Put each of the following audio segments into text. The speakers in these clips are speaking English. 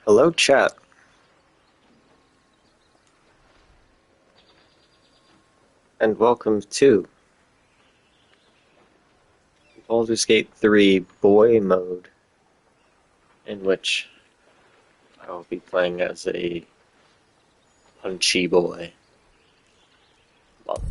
Hello, chat, and welcome to Baldur's Gate 3 Boy Mode, in which I will be playing as a punchy boy monk.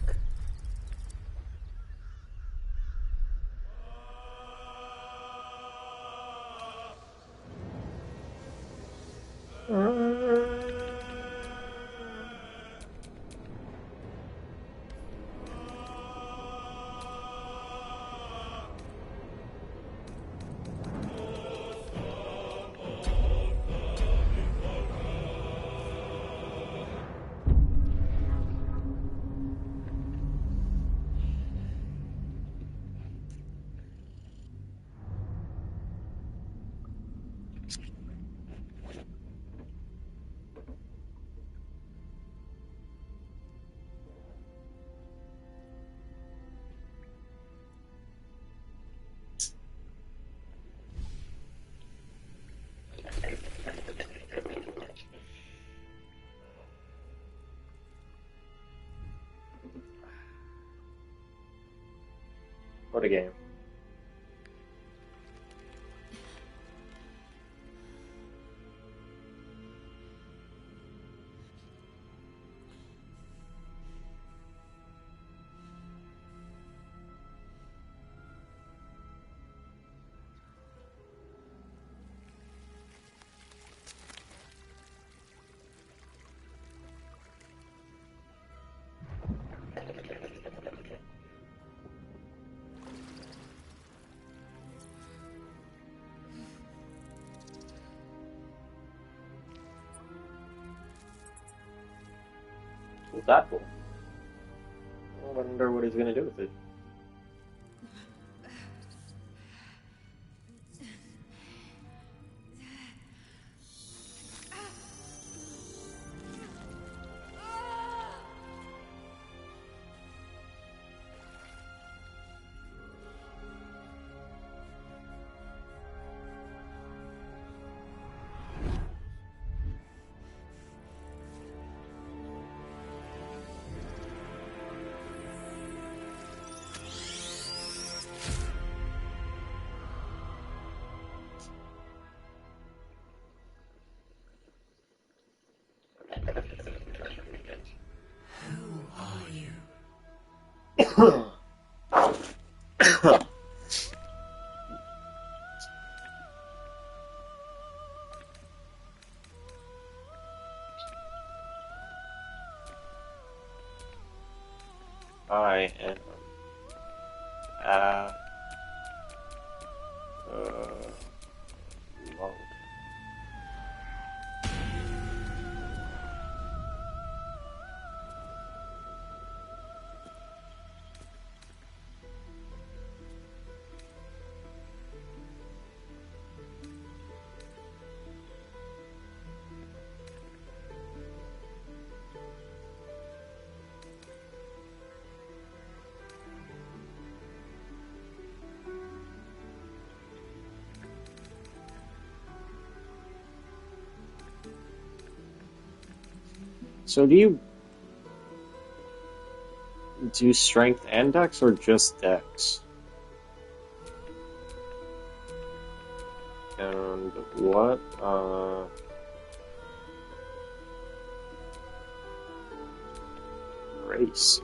What a game. What's that for? I wonder what he's gonna do with it. I am a monk. So do you do strength and dex or just dex? And what race?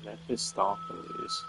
Mephistopheles.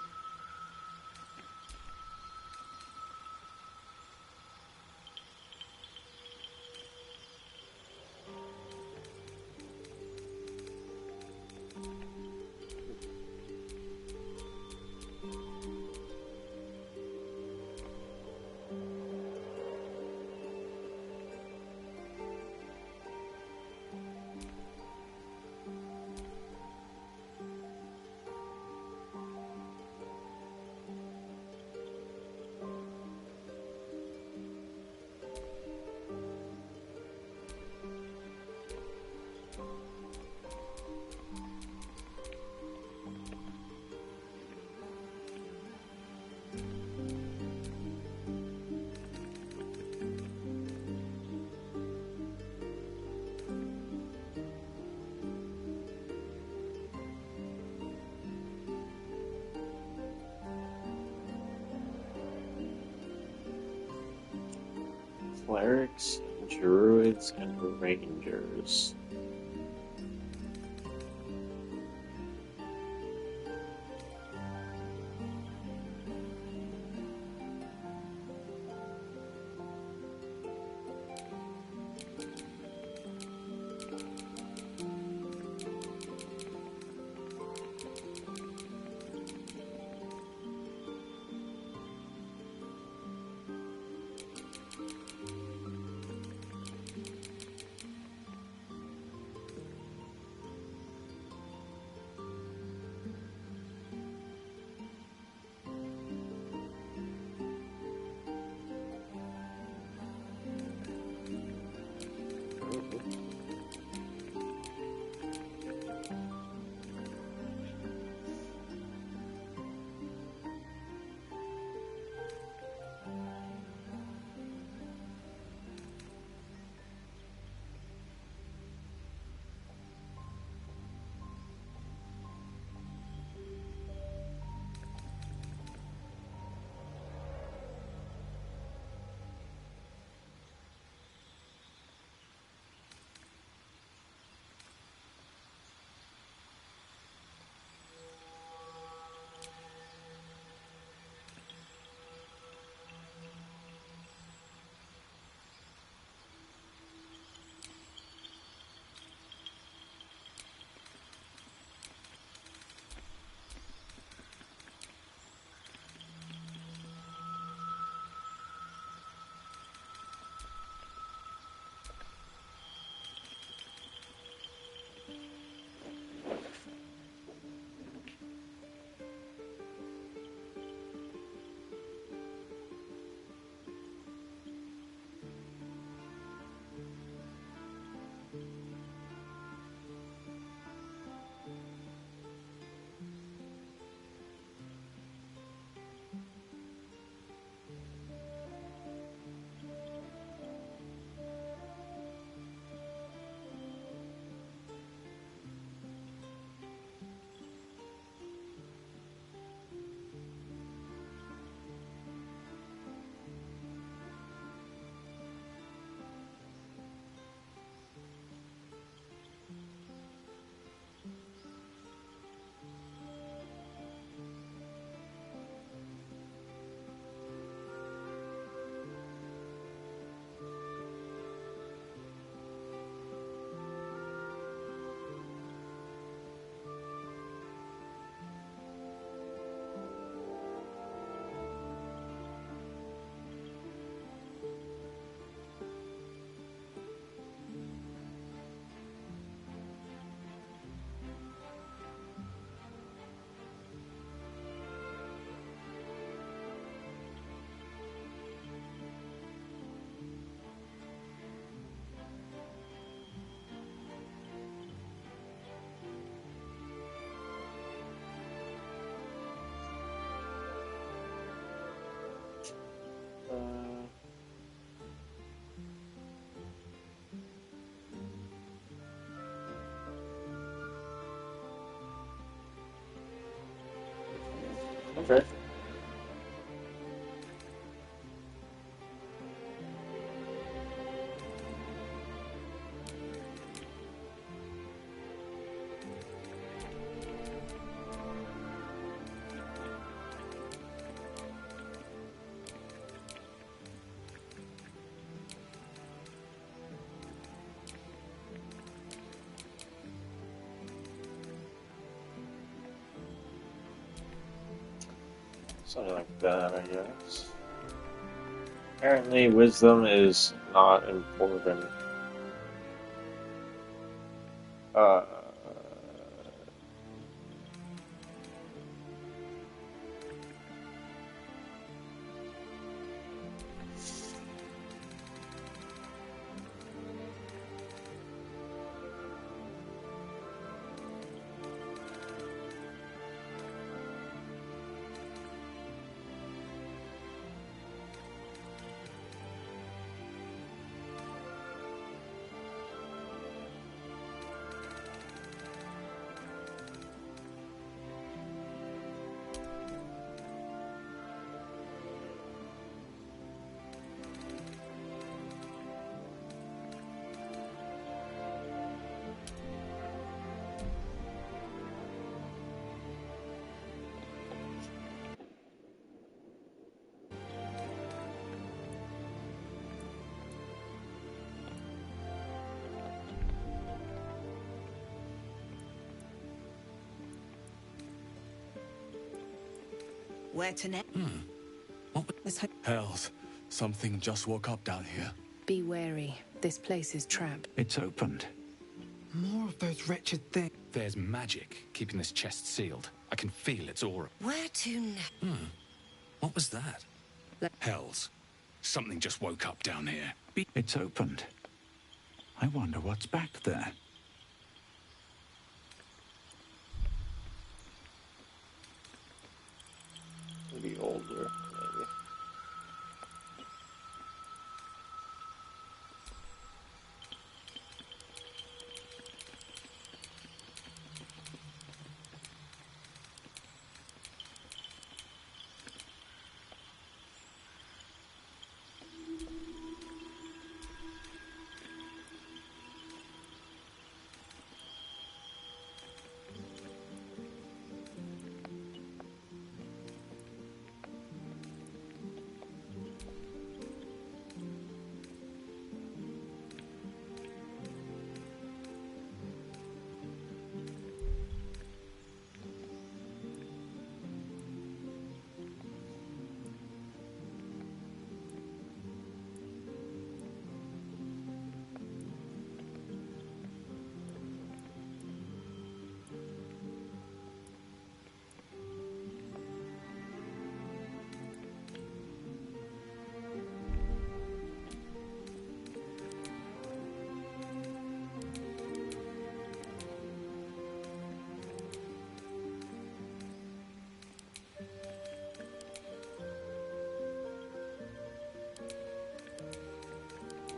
Clerics, druids, and rangers. Okay. Something like that, I guess. Apparently, wisdom is not important. Uh, Where to next? What was Hells. Something just woke up down here. Be wary. This place is trapped. It's opened. More of those wretched things. There's magic keeping this chest sealed. I can feel its aura. Where to next? What was that? Hells. Something just woke up down here. It's opened. I wonder what's back there. maybe older, maybe.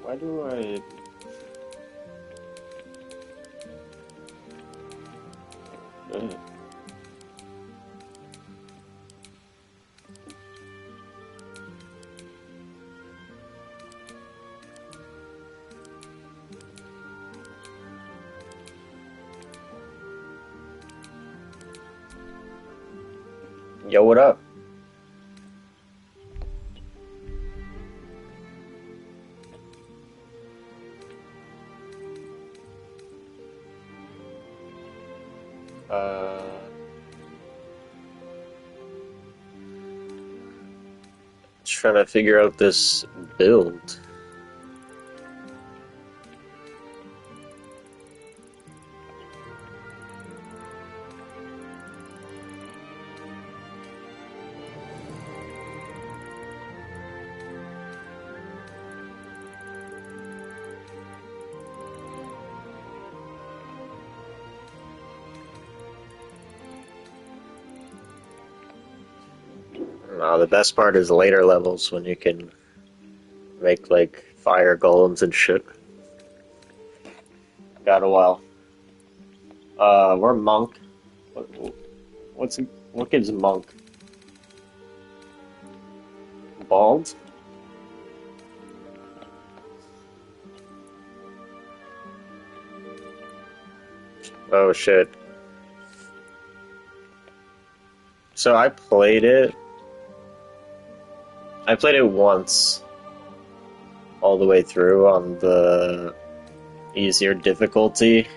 Why do I... Ugh. Yo, what up? Just trying to figure out this build. The best part is later levels when you can make like fire golems and shit. Got a while. We're monk. What gives monk? Bald? Oh shit. So I played it once, all the way through on the easier difficulty,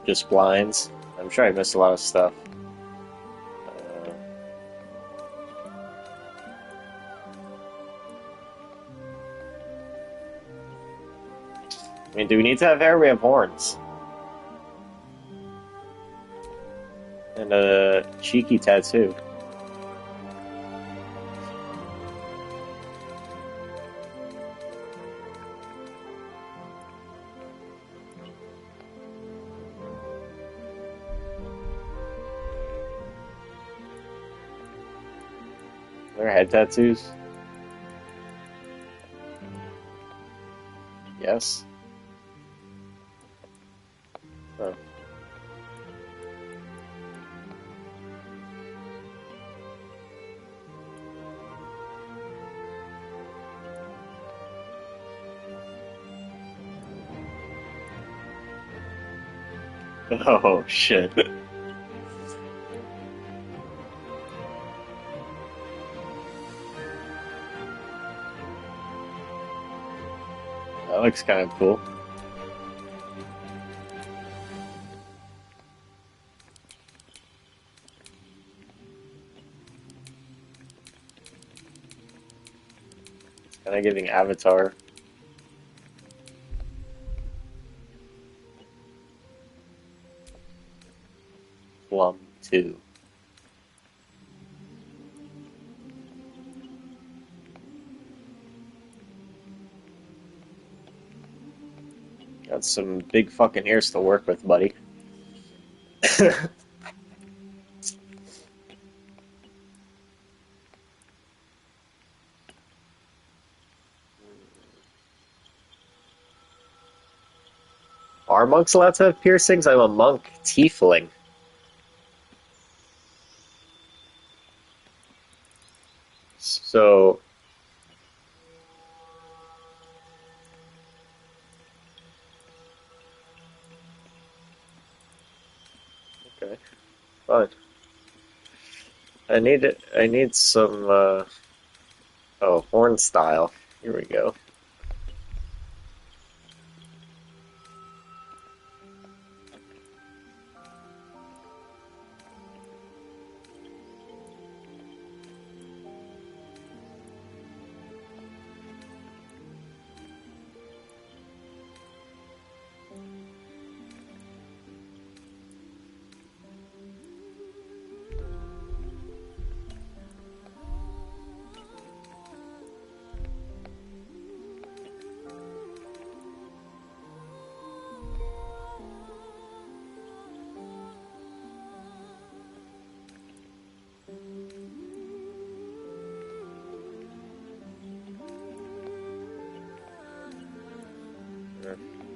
just blinds. I'm sure I missed a lot of stuff. mean, do we need to have hair? We have horns. And a cheeky tattoo. Their head tattoos? Yes. Oh. Oh shit. That looks kind of cool. It's kind of giving Avatar. Plum 2. Got some big fucking ears to work with, buddy. Are monks allowed to have piercings? I'm a monk tiefling. So, okay, fine. I need some, oh, horn style. Here we go.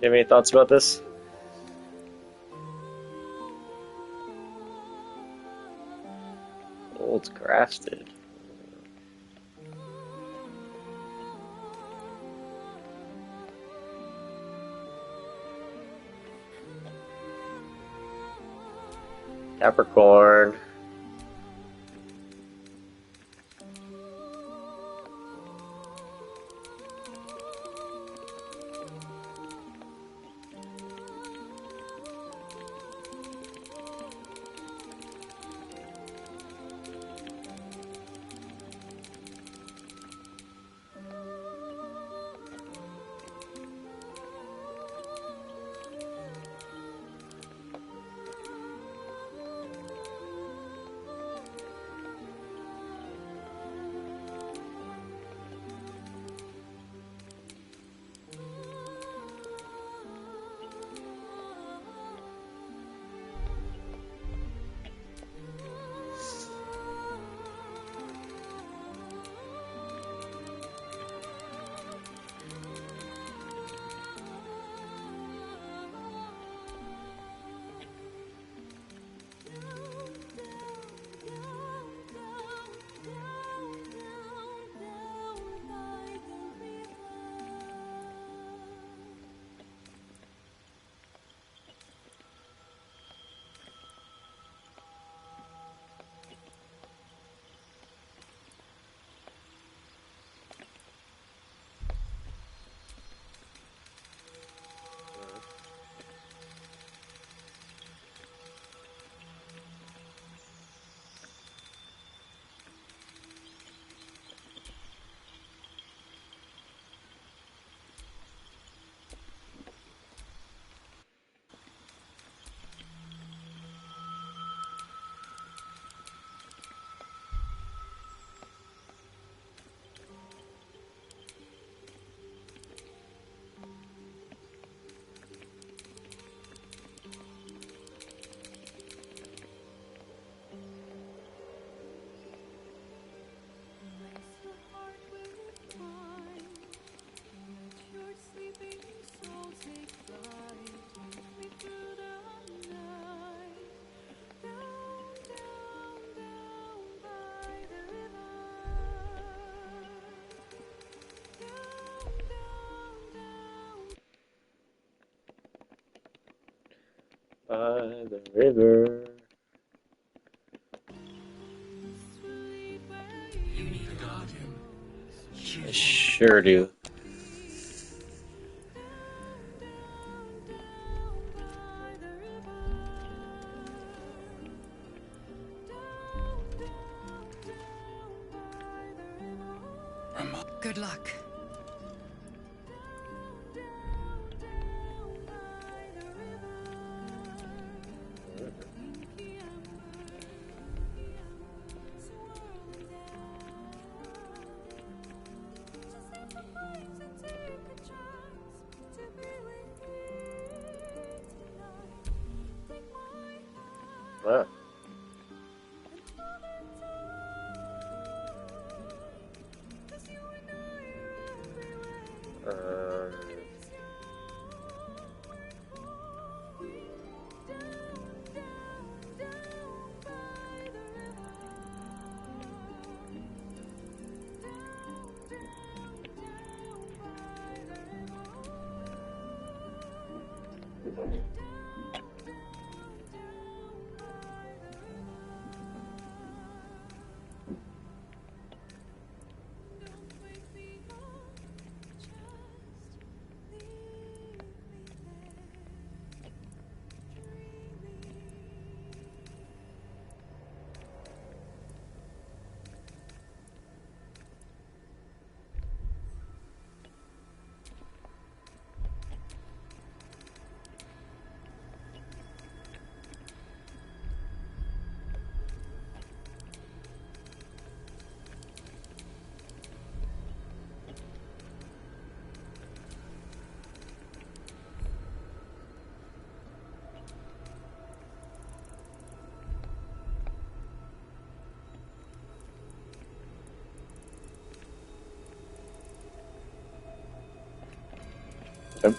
You have any thoughts about this? Oh, it's crafted. Capricorn. the river. You need a guardian. I sure do. Good luck. Wow. Um, yep.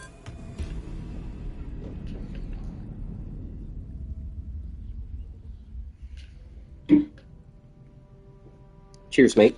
Cheers, mate.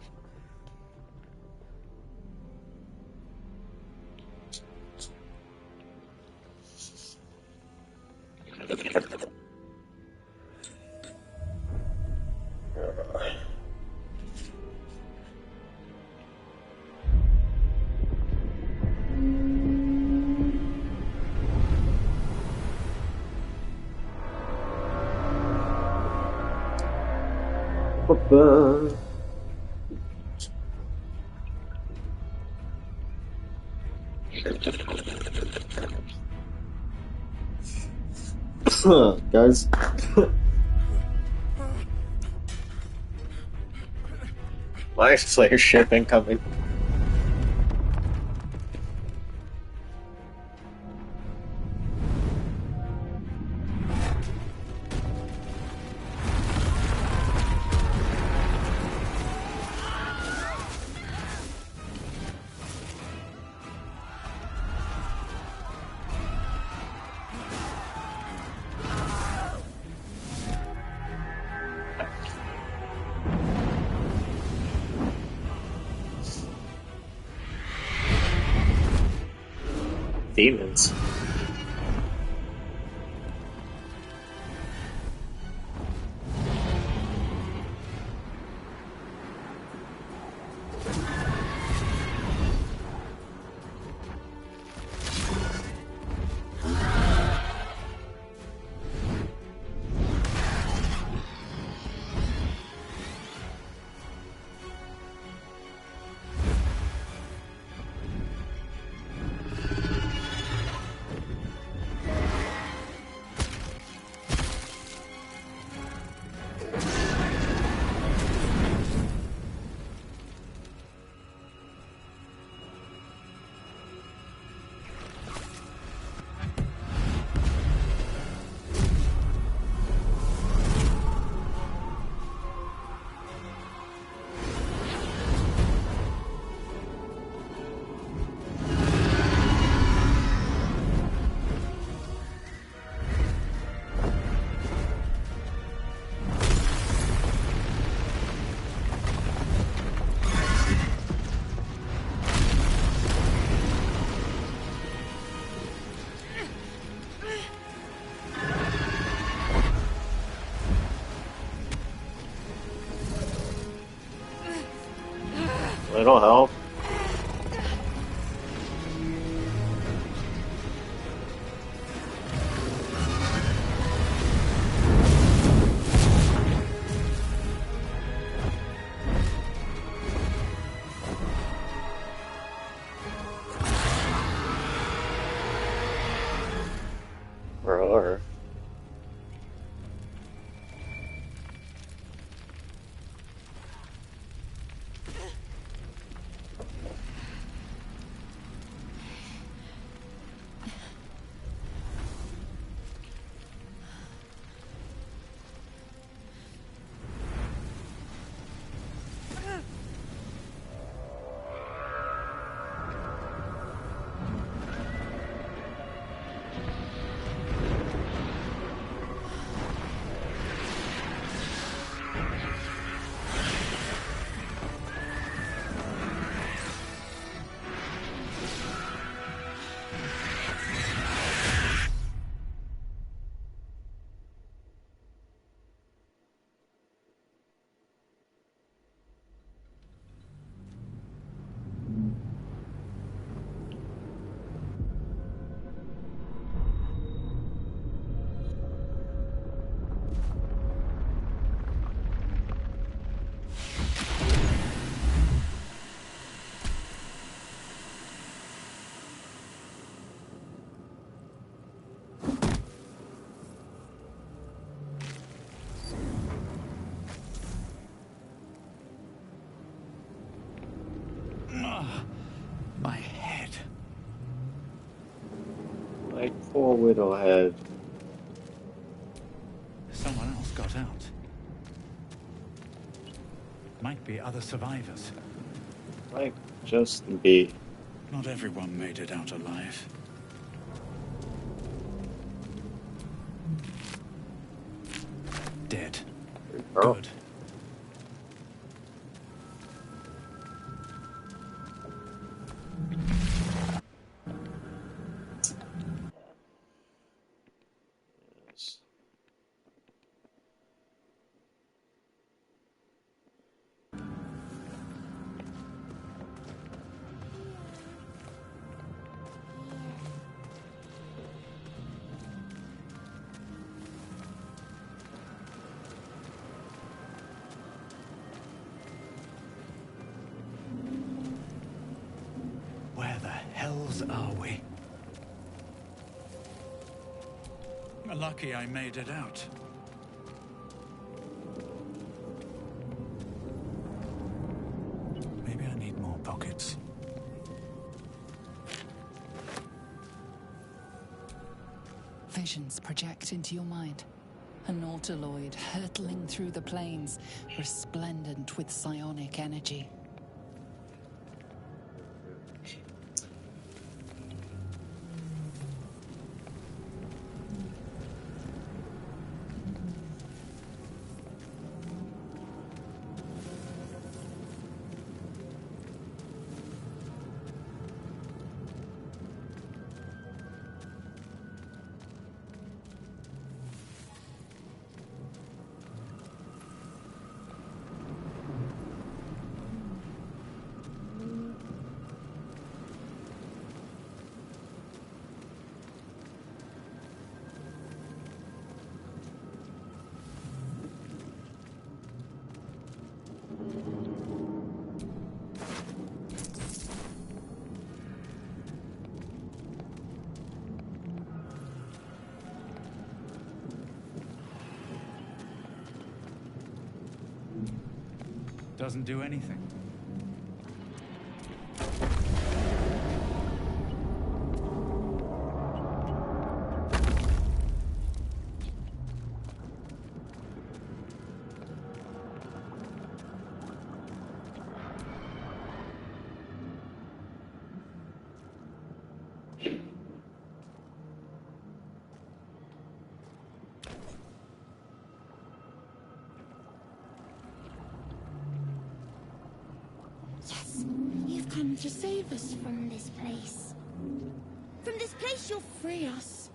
Ba-ba. Guys. Life Slayer ship incoming. Demons. It'll help. Or My head. like poor Widowhead. Someone else got out. Might be other survivors. Might just be. Not everyone made it out alive. Dead. Oh. Good. Yes. Where the hells are we? Lucky I made it out. Maybe I need more pockets. Visions project into your mind. An Autoloid hurtling through the plains, resplendent with psionic energy. Doesn't do anything. Yes, you've come to save us from this place. From this place, you'll free us.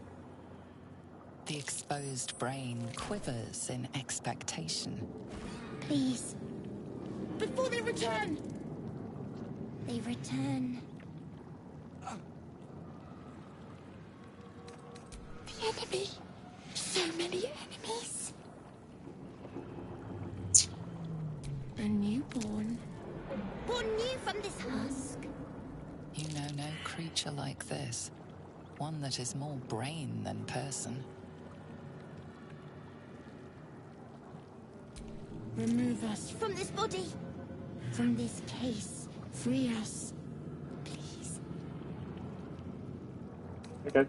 The exposed brain quivers in expectation. Please. Before they return! they return. The enemy. So many enemies. A newborn. Born new from this husk. You know no creature like this. One that is more brain than person. Remove us from this body. From this case. Free us. Please. Okay.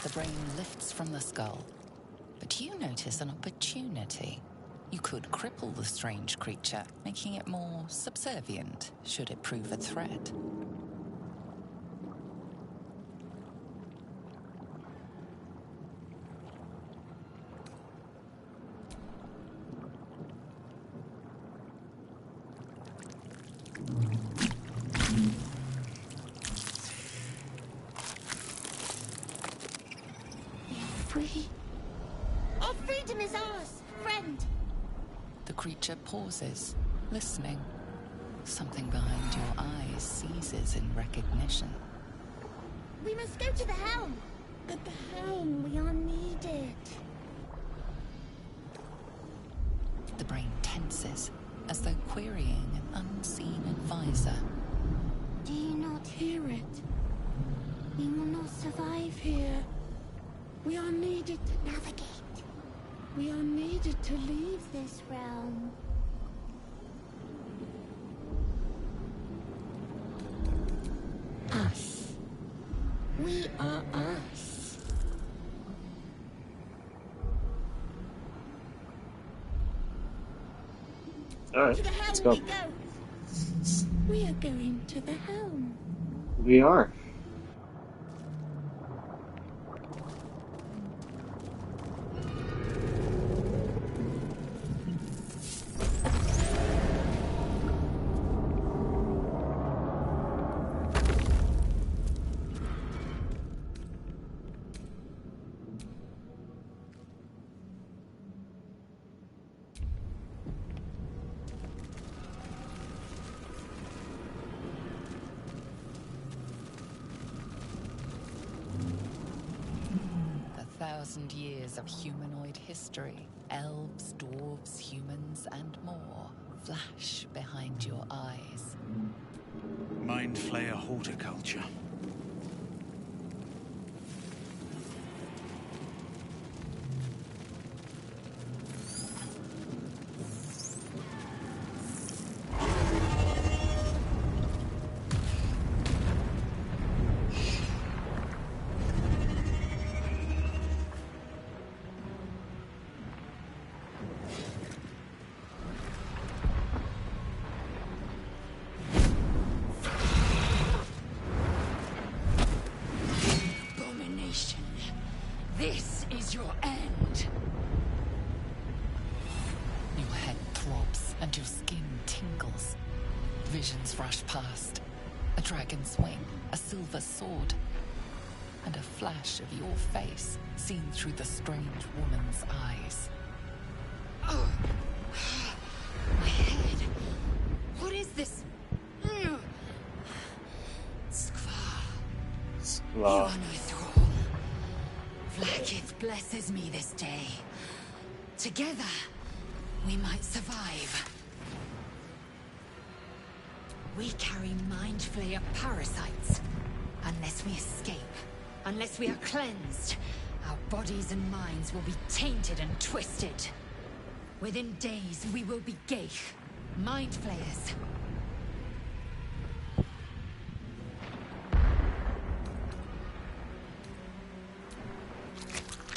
The brain lifts from the skull. But you notice an opportunity. You could cripple the strange creature, making it more subservient, should it prove a threat. Free. Our freedom is ours, friend. The creature pauses, listening. Something behind your eyes seizes in recognition. We must go to the helm. At the helm, we are needed. The brain tenses, as though querying an unseen advisor. Do you not hear it? We will not survive here. We are needed to navigate. We are needed to leave this realm. Us. We are us. Alright, To the helm let's go. we go. We are going to the helm. We are. The 1,000 years of humanoid history, elves, dwarves, humans, and more, flash behind your eyes. Mind flayer horticulture. Abomination. This is your end. Your head throbs and your skin tingles. Visions rush past. A dragon's wing, a silver sword, and a flash of your face seen through the strange woman's eyes. Oh. My head. What is this? Skvar. You Well, are no thrall. Vlaakith blesses me this day. Together, we might survive. We carry mind flayer parasites. Unless we escape, unless we are cleansed, our bodies and minds will be tainted and twisted. Within days, we will be Geich, mind flayers.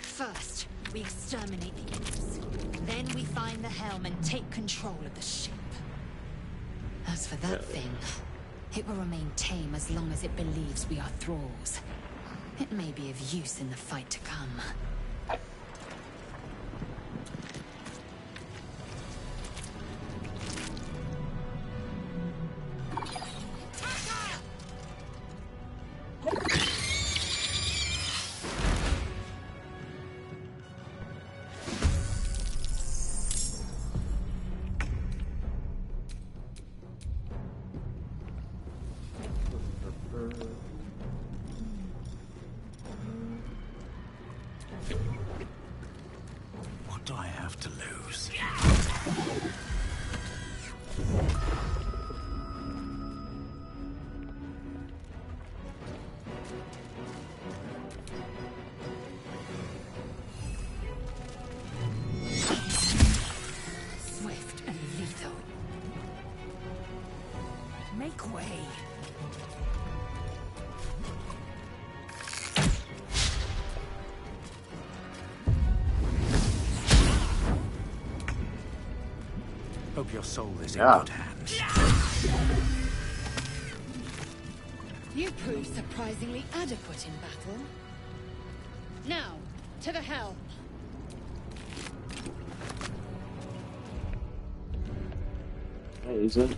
First, we exterminate the imps. Then we find the helm and take control of the ship. As for that thing, it will remain tame as long as it believes we are thralls. It may be of use in the fight to come. Hope your soul is in Yeah. good hands. You proved surprisingly adequate in battle. Now, to the helm. Hey, is it?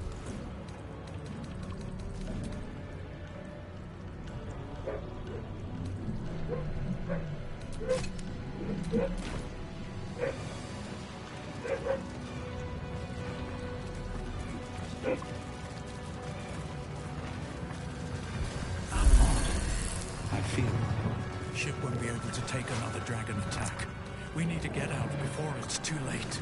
I feel ship won't be able to take another dragon attack. We need to get out before it's too late.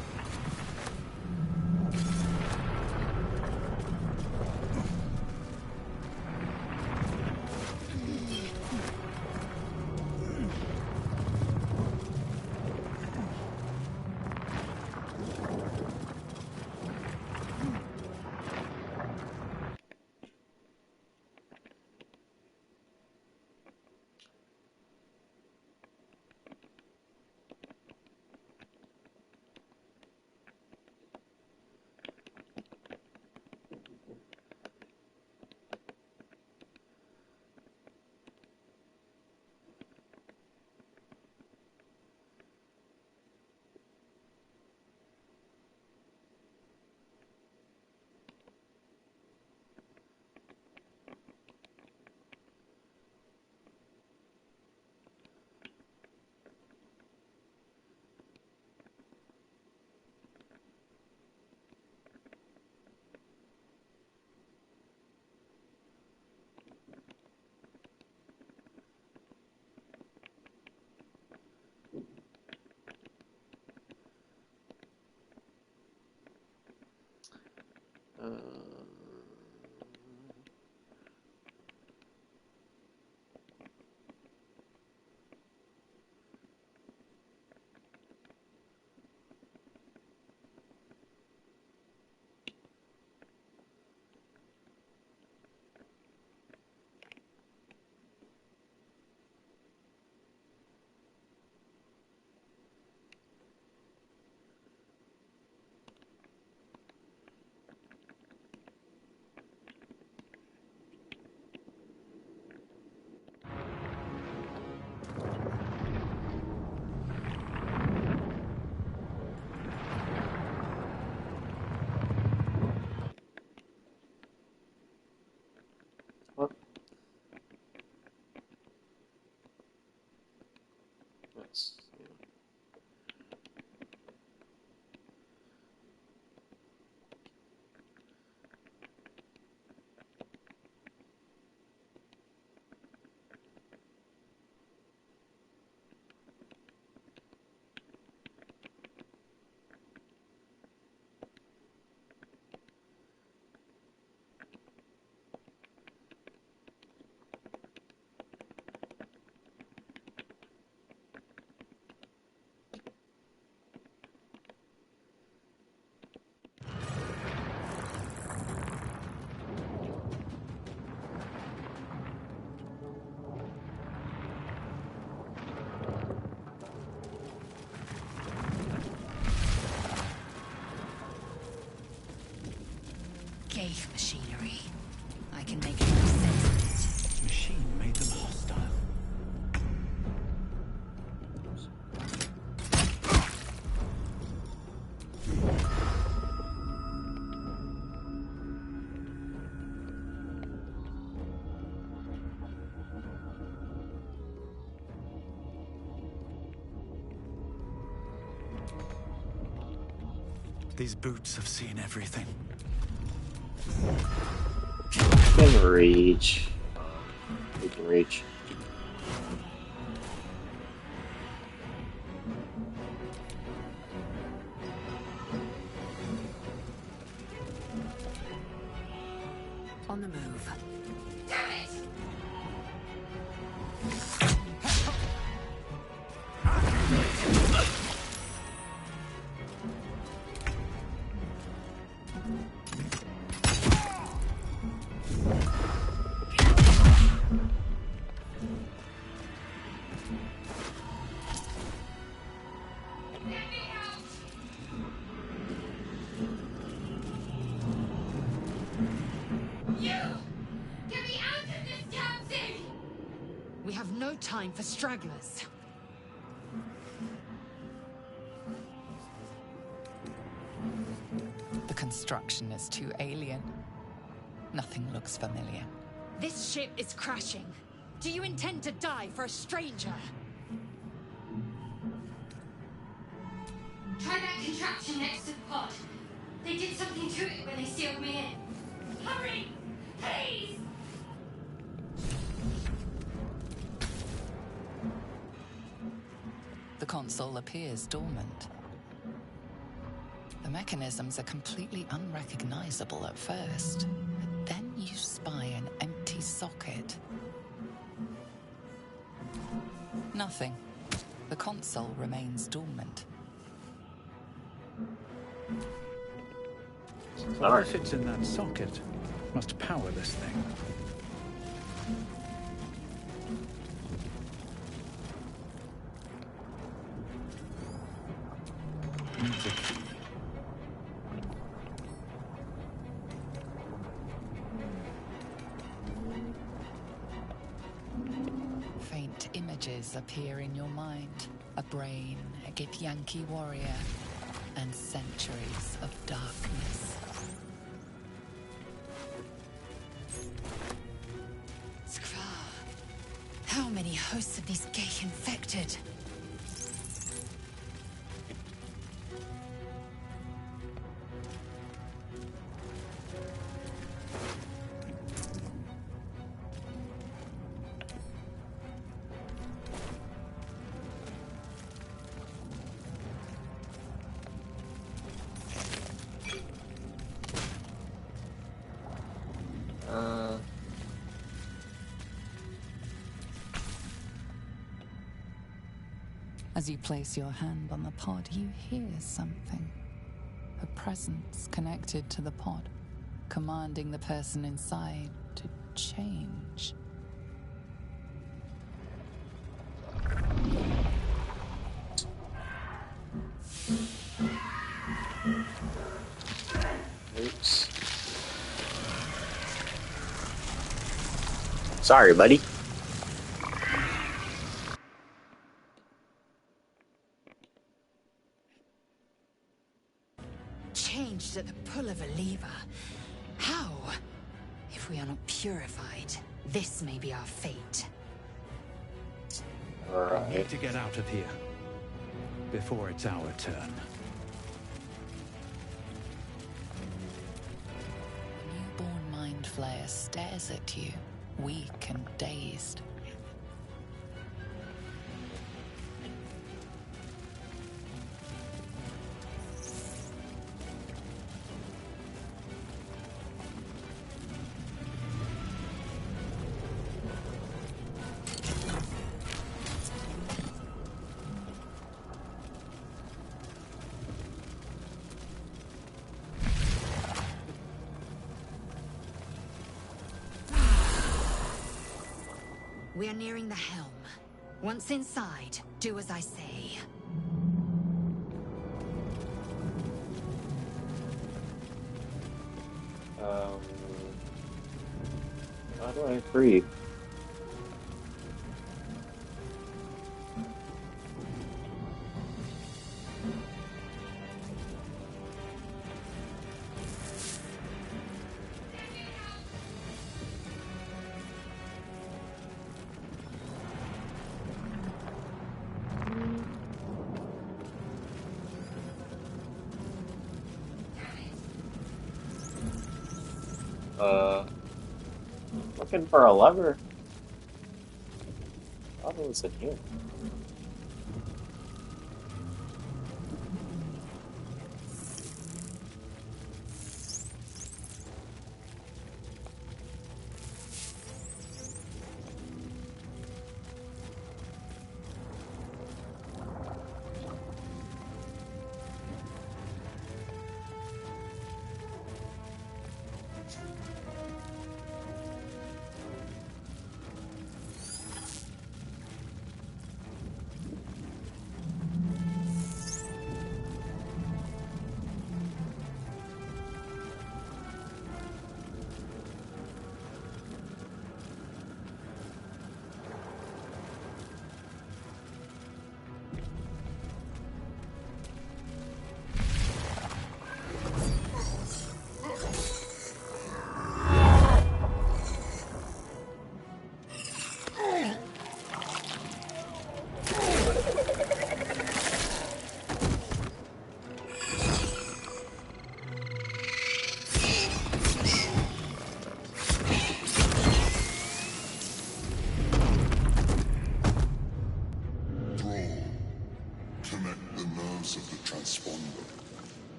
That's, Ghaik machinery. I can make no sense of it. Machine made them hostile. These boots have seen everything. we can reach. We can reach. On the move. no time for stragglers. The construction is too alien. Nothing looks familiar. This ship is crashing. Do you intend to die for a stranger? Try that contraption next to the pod. They did something to it when they sealed me in. Hurry! Please! The console appears dormant. The mechanisms are completely unrecognizable at first, but then you spy an empty socket. Nothing. The console remains dormant. What fits in that socket? Must power this thing. Needs a key. Faint images appear in your mind. A brain, a Githyanki warrior, and centuries of darkness. Skra. How many hosts of these gay infected? As you place your hand on the pod, you hear something. A presence connected to the pod, commanding the person inside to change. Oops. Sorry, buddy. Changed at the pull of a lever. How? If we are not purified, this may be our fate. We Alright. need to get out of here before it's our turn. The newborn mind flayer stares at you, weak and dazed. We are nearing the helm. Once inside, do as I say. How do I breathe? Looking for a lever. I thought it was in here.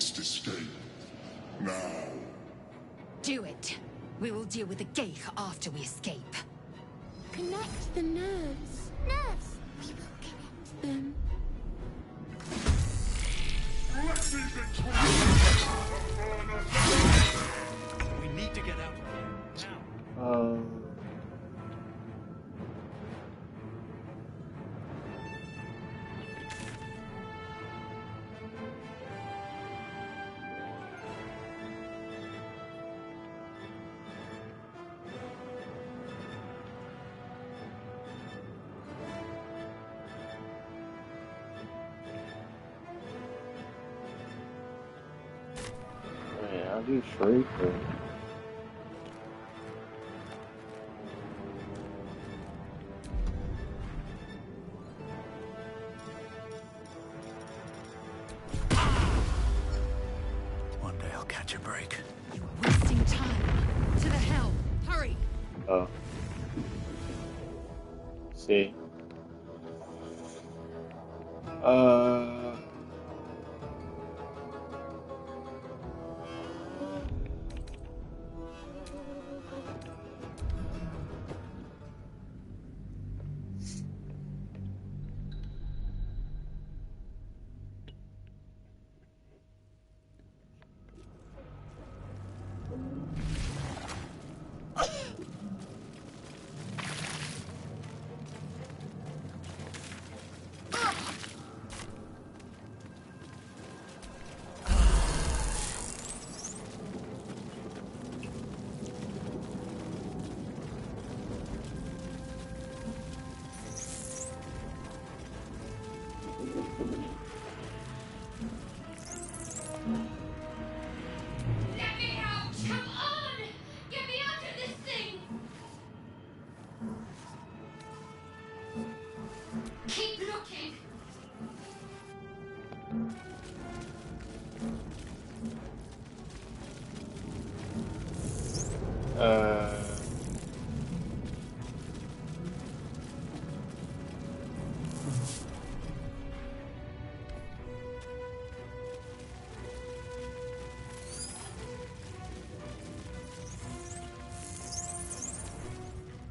must escape. Now. Do it. We will deal with the Geich after we escape. Connect the nerves. Nerves! We will connect them. We need to get out of here now. Wait, how do you shriek her? One day I'll catch a break. You are wasting time. To the hell. Hurry. Oh. See. Let me out! Come on! Get me out of this thing! Keep looking!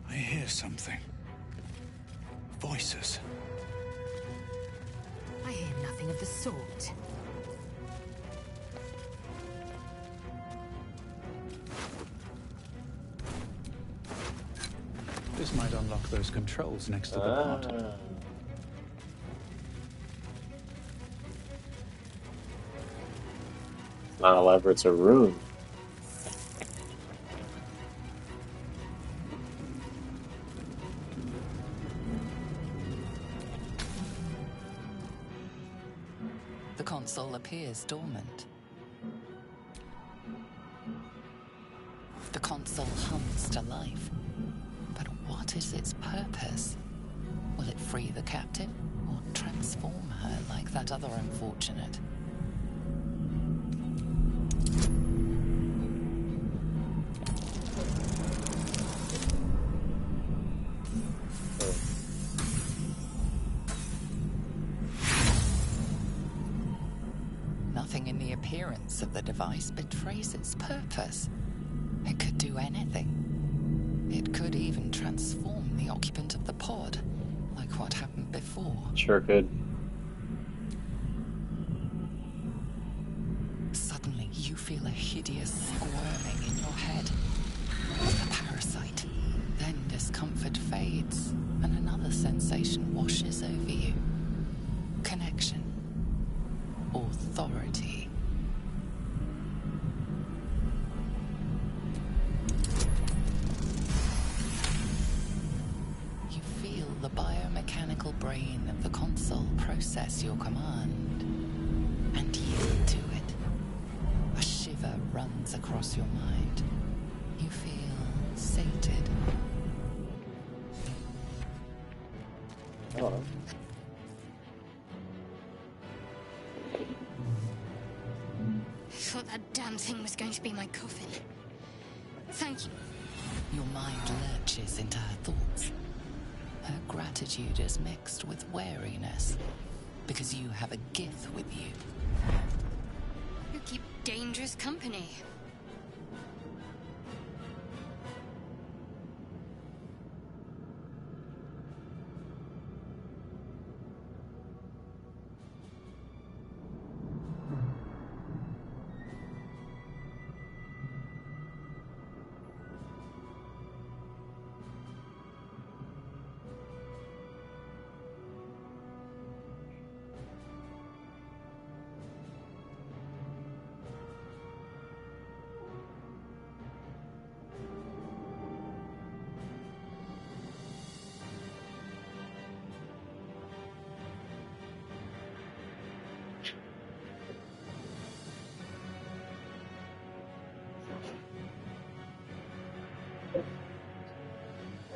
I hear something. Voices. I hear nothing of the sort. This might unlock those controls next to the pod. Not a lever, it's a rune. The console appears dormant. The console hums to life. But what is its purpose? Will it free the captive, or transform her like that other unfortunate? Nothing in the appearance of the device betrays its purpose. It could do anything. It could even transform the occupant of the pod, like what happened before. Sure could. Suddenly, you feel a hideous squirming in your head. It's the parasite. Then discomfort fades, and another sensation washes over you. Connection. Authority. You feel the biomechanical brain of the console process your command and yield to it. A shiver runs across your mind. You feel sated. Oh. I thought that damn thing was going to be my coffin. Thank you. Your mind lurches into her thoughts. Her gratitude is mixed with wariness, because you have a gift with you. You Dangerous company.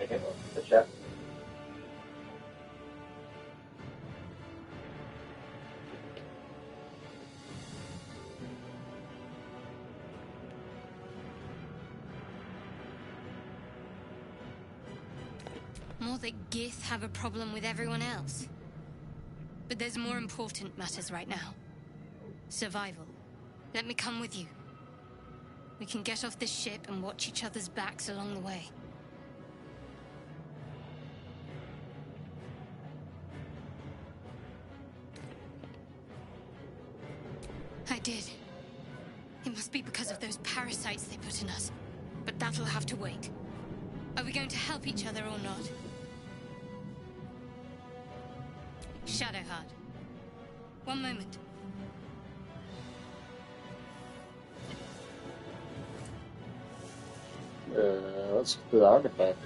Okay, the chat. More that Gith have a problem with everyone else. But there's more important matters right now. Survival. Let me come with you. We can get off this ship and watch each other's backs along the way. I did. It must be because of those parasites they put in us. But that'll have to wait. Are we going to help each other or not? Shadowheart. One moment. Let's look for the artifact.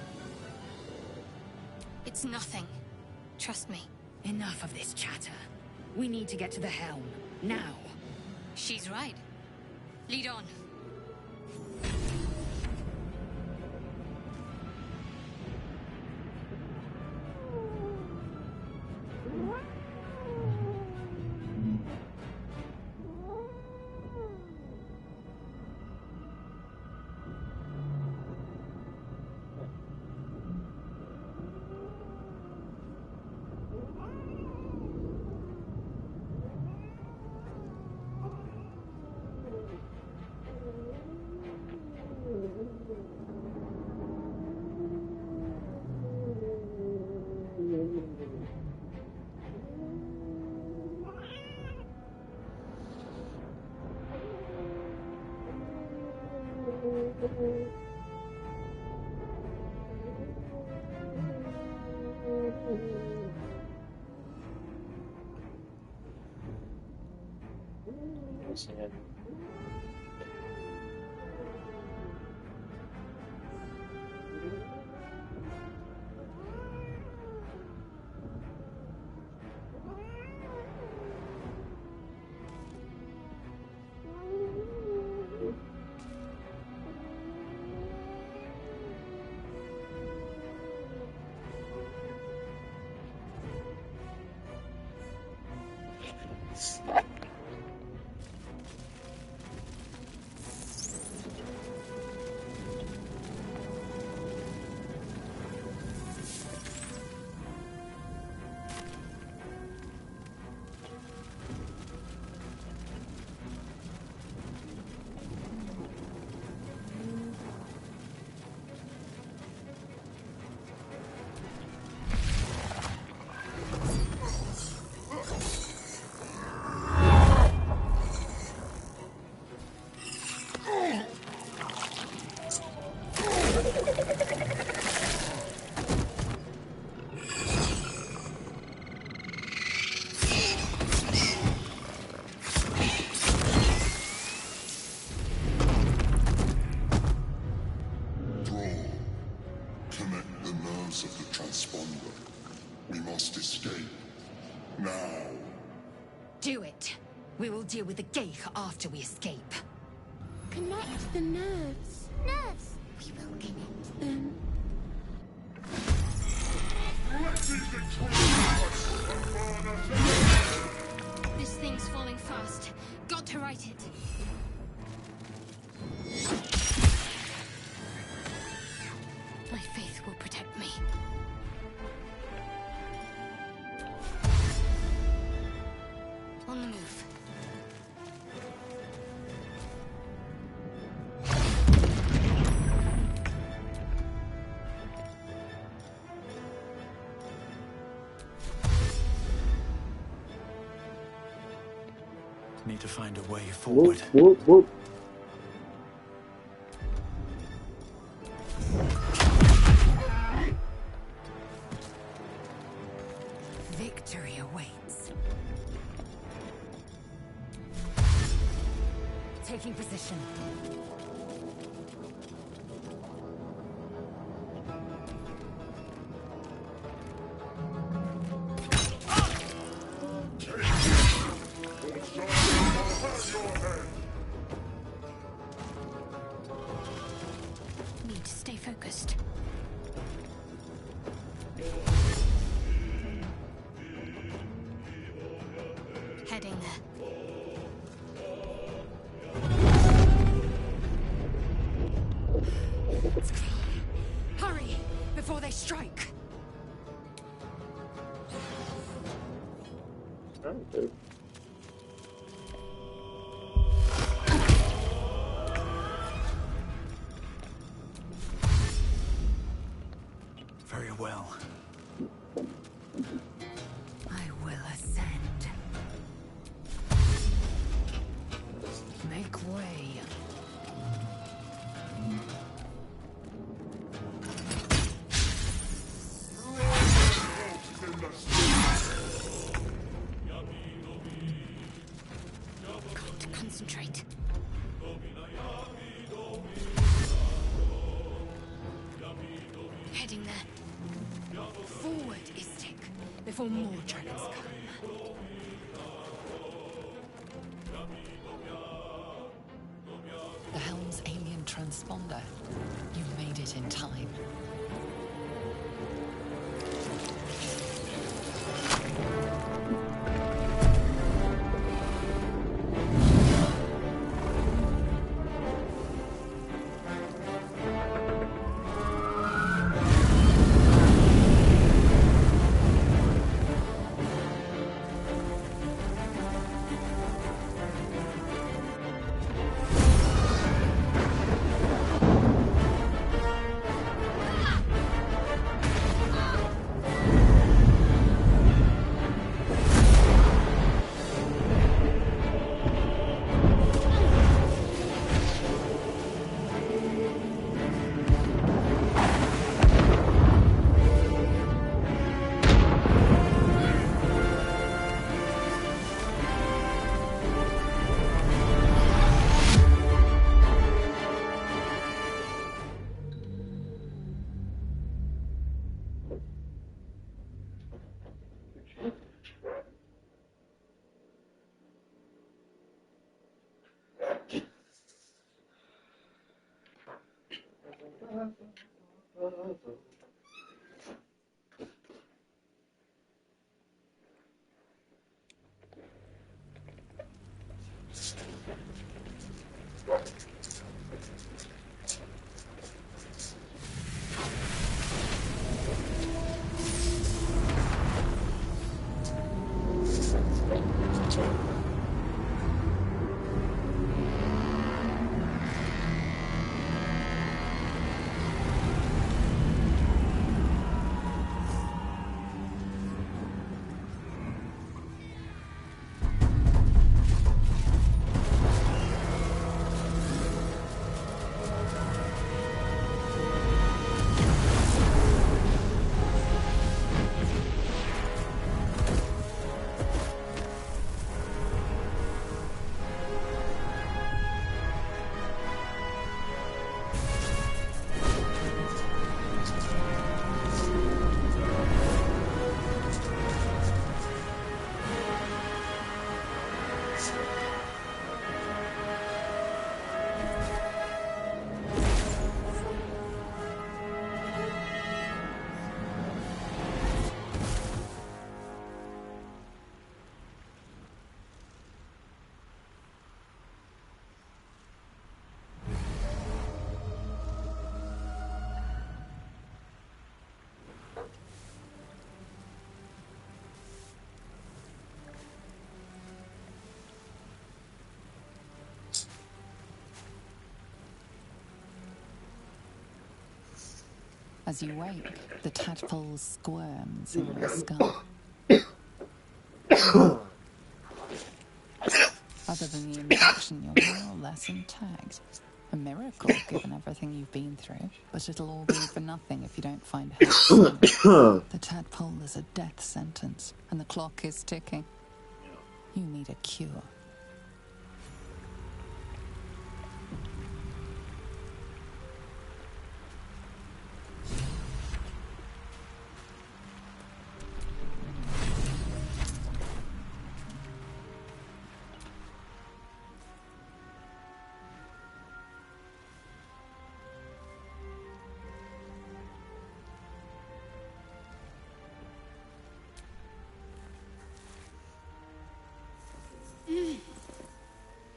It's nothing. Trust me. Enough of this chatter. We need to get to the helm. Now. She's right. Lead on. Listen. Do it. We will deal with the Geich after we escape. Connect the nerves. Nerves! We will connect them. This thing's falling fast. Got to right it. My faith will protect me. On the move. Need to find a way Whoop, forward. whoop, whoop. Victory awaits. Taking position. Need to stay focused. Heading there. Hurry before they strike. Okay. Very well. I will ascend. Make way. Got to concentrate. Heading there. Forward, Istik, before more dragons come. The helm's alien transponder. You've made it in time. As you wake, the tadpole squirms in your skull. A Other than the infection, you're more or less intact. A miracle, given everything you've been through. But it'll all be for nothing if you don't find help soon. The tadpole is a death sentence, and the clock is ticking. You need a cure.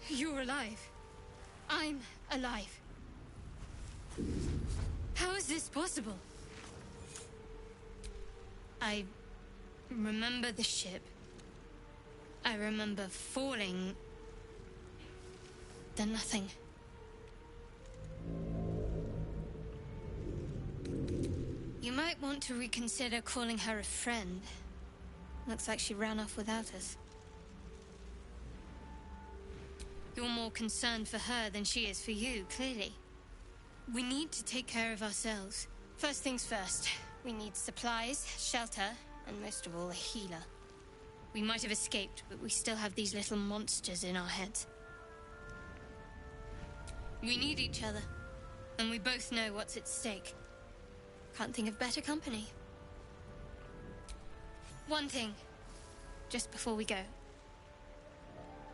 You're alive. I'm alive. How is this possible? I remember the ship. I remember falling. Then nothing. You might want to reconsider calling her a friend. Looks like she ran off without us. You're more concerned for her than she is for you, clearly. We need to take care of ourselves. First things first. We need supplies, shelter, and most of all, a healer. We might have escaped, but we still have these little monsters in our heads. We need each other, and we both know what's at stake. Can't think of better company. One thing, just before we go.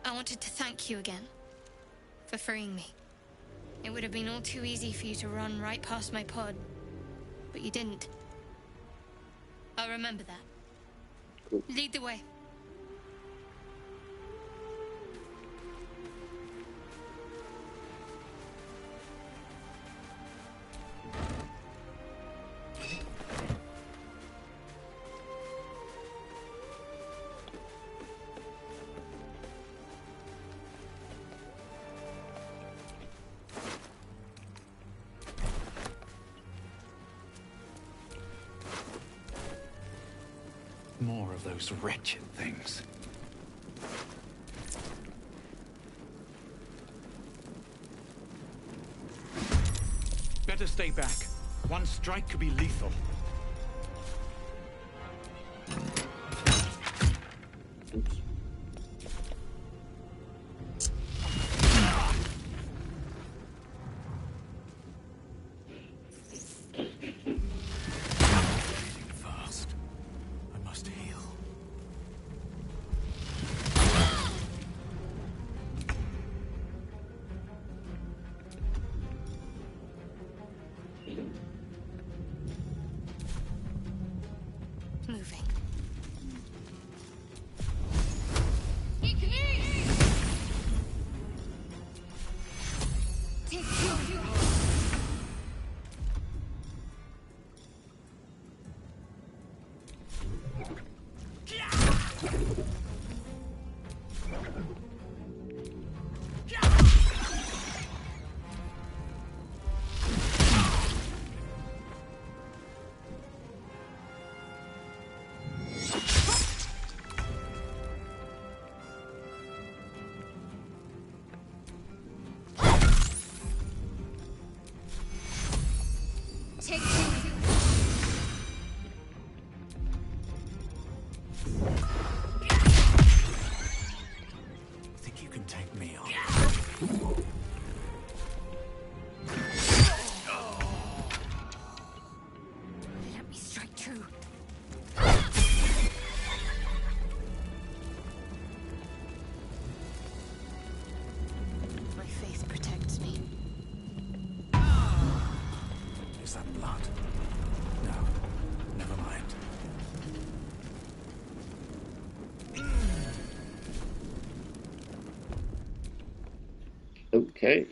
I wanted to thank you again for freeing me. It would have been all too easy for you to run right past my pod, but you didn't. I'll remember that. Cool. Lead the way. More of those wretched things. Better stay back. One strike could be lethal. Fast. I must heal. Moving. Take two. Think you can take me on? Let me strike true. My faith protects me. Is that blood? No. Never mind. Okay.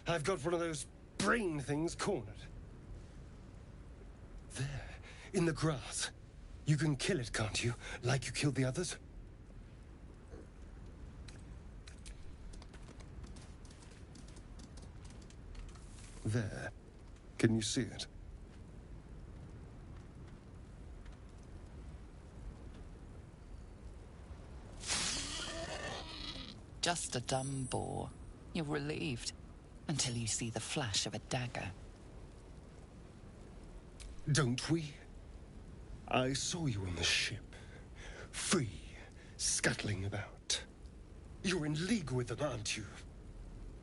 I've got one of those brain things cornered. There, in the grass. You can kill it, can't you? Like you killed the others? There. Can you see it? Just a dumb boar. You're relieved until you see the flash of a dagger. Don't we? I saw you on the ship. Free, scuttling about. You're in league with them, aren't you?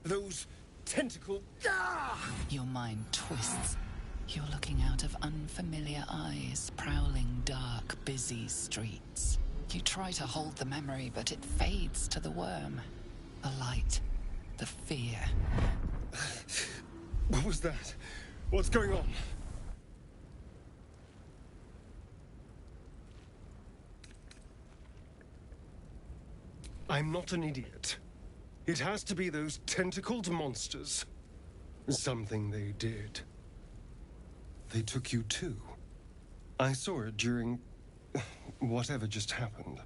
Those tentacle... Ah! Your mind twists. You're looking out of unfamiliar eyes, prowling dark, busy streets. You try to hold the memory, but it fades to the worm. The light. The fear. What was that? What's going on? I'm not an idiot. It has to be those tentacled monsters. Something they did. They took you too. I saw it during... whatever just happened.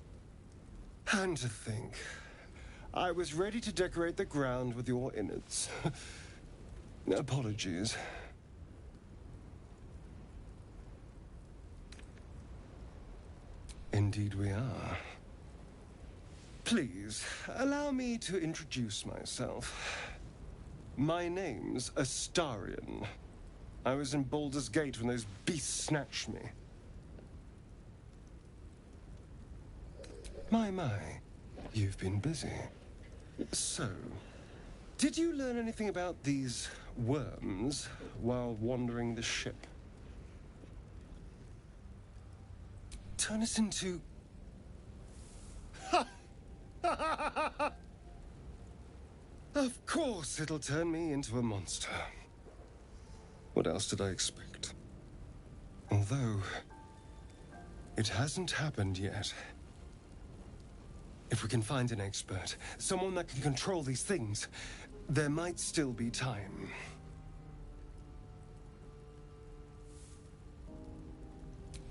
And to think... I was ready to decorate the ground with your innards. Apologies. Indeed we are. Please, allow me to introduce myself. My name's Astarion. I was in Baldur's Gate when those beasts snatched me. My, you've been busy. So, did you learn anything about these worms while wandering the ship? Turn us into... Of course it'll turn me into a monster. What else did I expect? Although, it hasn't happened yet. If we can find an expert, someone that can control these things, there might still be time.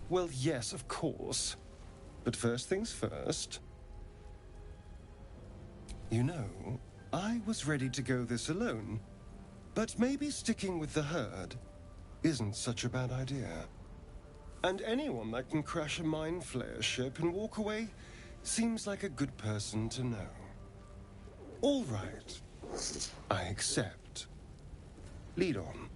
Well, yes, of course. But first things first. You know, I was ready to go this alone, but maybe sticking with the herd isn't such a bad idea. And anyone that can crash a mind flayer ship and walk away seems like a good person to know. All right, I accept. Lead on.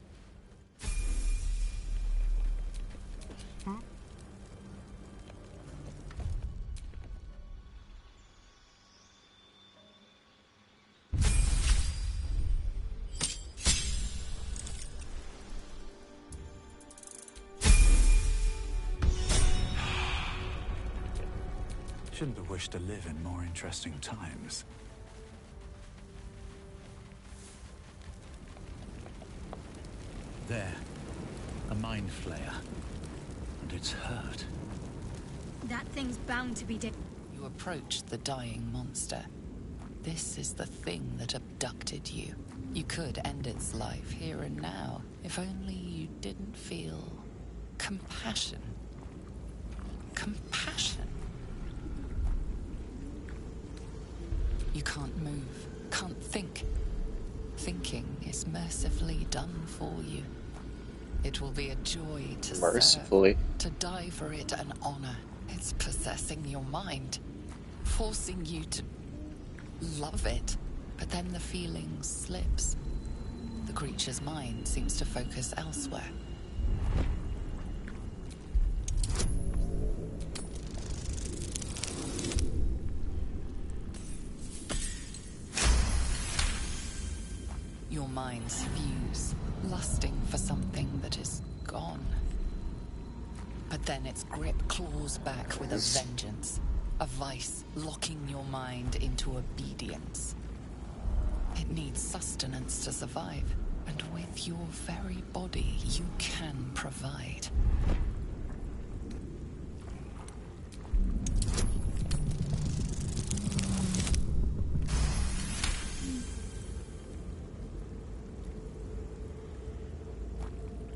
Shouldn't have wished to live in more interesting times. There. A mind flayer. And it's hurt. That thing's bound to be dead. You approach the dying monster. This is the thing that abducted you. You could end its life here and now, if only you didn't feel compassion. Compassion. You can't move, can't think. Thinking is mercifully done for you. It will be a joy to Mercifully. serve, to die for it an honor. It's possessing your mind, forcing you to love it. But then the feeling slips. The creature's mind seems to focus elsewhere. Your minds fuse, lusting for something that is gone. But then its grip claws back with a vengeance, a vice locking your mind into obedience. It needs sustenance to survive, and with your very body, you can provide.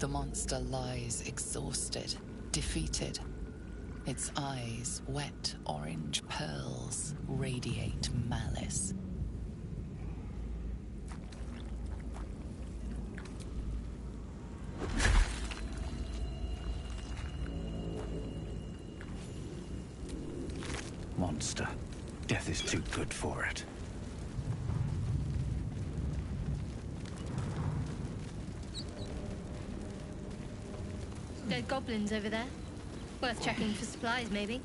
The monster lies exhausted, defeated. Its eyes, wet orange pearls, radiate malice. Monster. Death is too good for it. Dead goblins over there. Worth checking for supplies, maybe.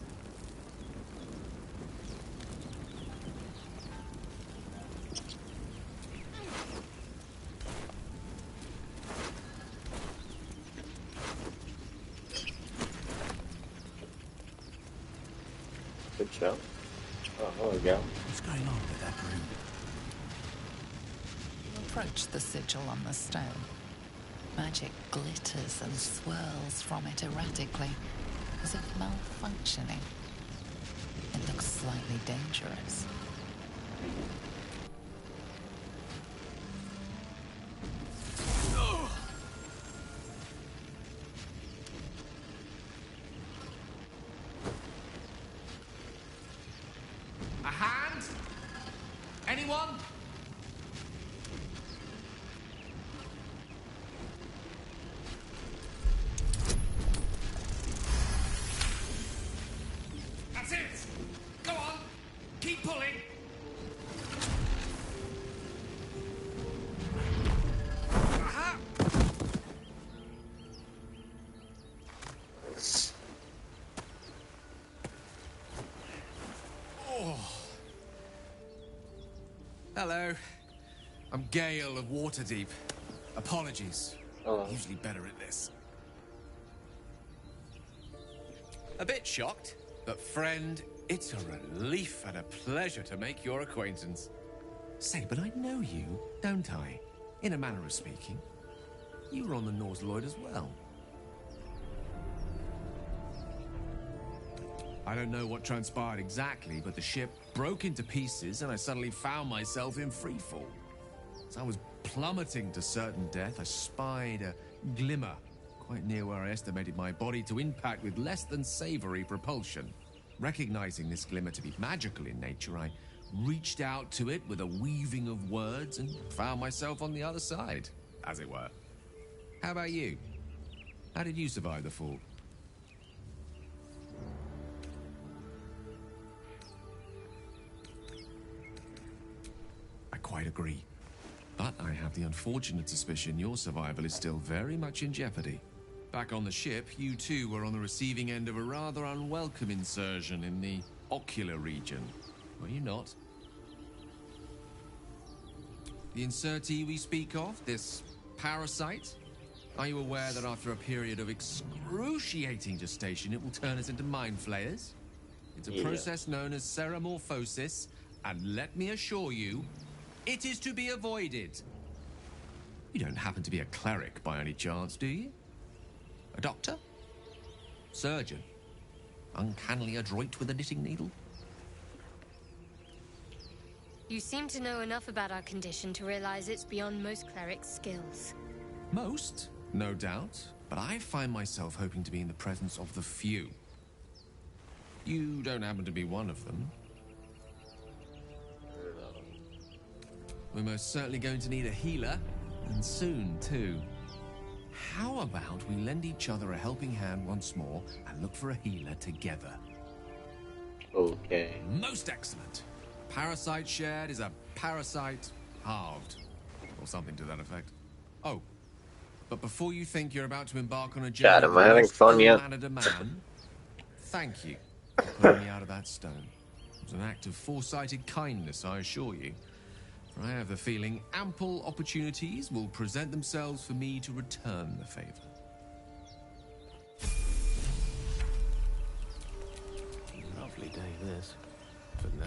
Good show. Oh, there we go. What's going on with that room? Approach the sigil on the stone. Magic glitters and swirls from it erratically, as if malfunctioning. It looks slightly dangerous. A hand? Anyone? That's it! Go on! Keep pulling! Aha! Hello. I'm Gale of Waterdeep. Apologies. Usually better at this. A bit shocked, but friend, it's a relief and a pleasure to make your acquaintance. Say, but I know you, don't I? In a manner of speaking. You were on the Norse Lloyd as well. I don't know what transpired exactly, but the ship broke into pieces and I suddenly found myself in freefall. As I was plummeting to certain death, I spied a glimmer quite near where I estimated my body to impact with less than savory propulsion. Recognizing this glimmer to be magical in nature, I reached out to it with a weaving of words and found myself on the other side, as it were. How about you? How did you survive the fall? I quite agree. But I have the unfortunate suspicion your survival is still very much in jeopardy. Back on the ship, you too were on the receiving end of a rather unwelcome insertion in the ocular region, were you not? The insertee we speak of, this parasite, are you aware that after a period of excruciating gestation, it will turn us into mind flayers? It's a process known as ceramorphosis, and let me assure you, it is to be avoided. You don't happen to be a cleric by any chance, do you? A doctor? Surgeon? Uncannily adroit with a knitting needle? You seem to know enough about our condition to realize it's beyond most clerics' skills. Most, no doubt, but I find myself hoping to be in the presence of the few. You don't happen to be one of them. We're most certainly going to need a healer, and soon, too. How about we lend each other a helping hand once more and look for a healer together? Okay. Most excellent. Parasite shared is a parasite halved, or something to that effect. Oh, but before you think you're about to embark on a journey, Chad, am I having fun yet? Thank you for pulling me out of that stone. It was an act of foresighted kindness, I assure you. For I have the feeling ample opportunities will present themselves for me to return the favor. Lovely day this, for now.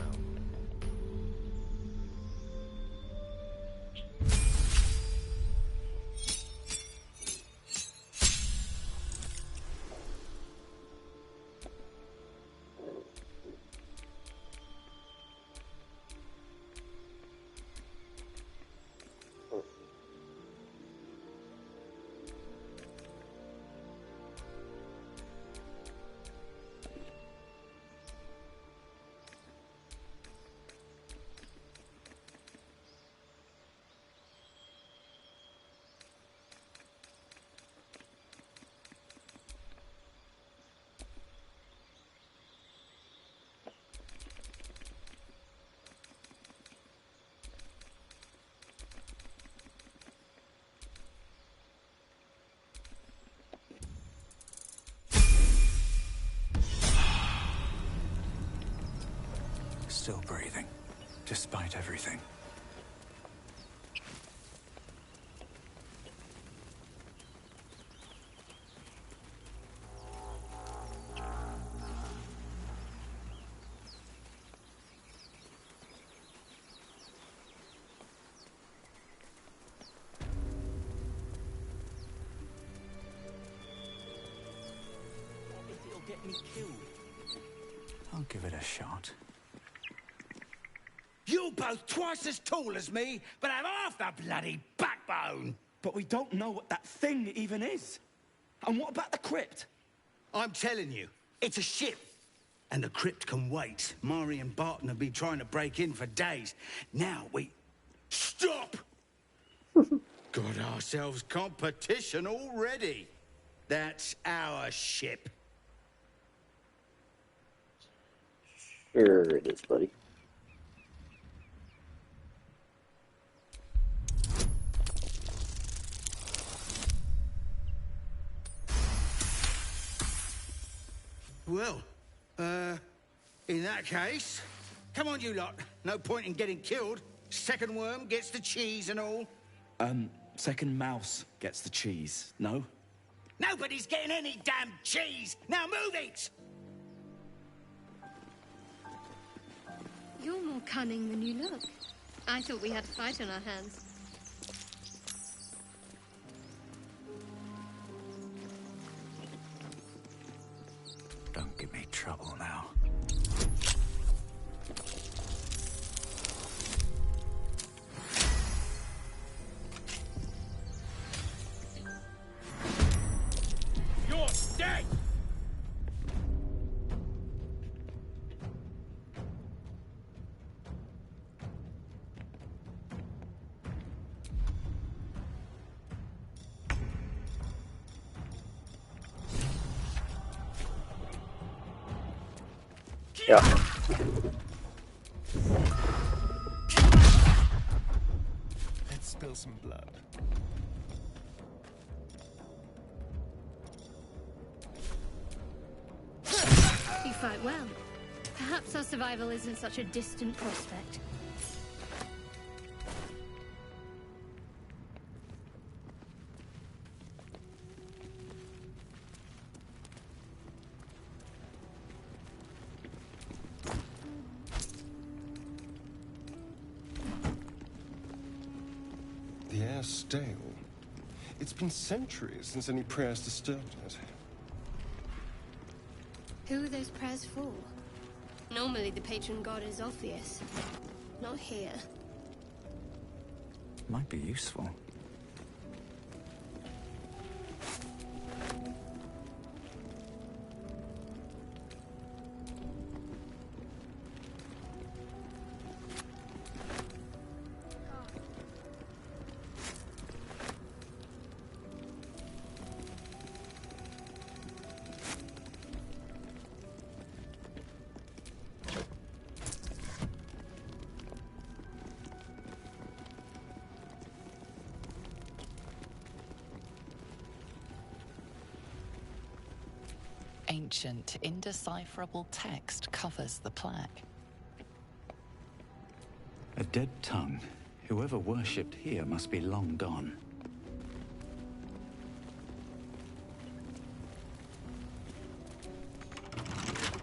still breathing, despite everything. Get me killed. I'll give it a shot. You're both twice as tall as me, but have half the bloody backbone. But we don't know what that thing even is. And what about the crypt? I'm telling you, it's a ship. And the crypt can wait. Mari and Barton have been trying to break in for days. Now we... Stop! Got ourselves competition already. That's our ship. Sure it is, buddy. Well, in that case, come on you lot. No point in getting killed. Second worm gets the cheese and all. Second mouse gets the cheese, no? Nobody's getting any damn cheese! Now move it! You're more cunning than you look. I thought we had a fight on our hands. Don't give me trouble now. You're dead! Yeah. Let's spill some blood. You fight well. Perhaps our survival isn't such a distant prospect. The air's stale. It's been centuries since any prayers disturbed it. Who are those prayers for? Normally the patron god is obvious. Not here. Might be useful. Ancient, indecipherable text covers the plaque. A dead tongue. Whoever worshipped here must be long gone.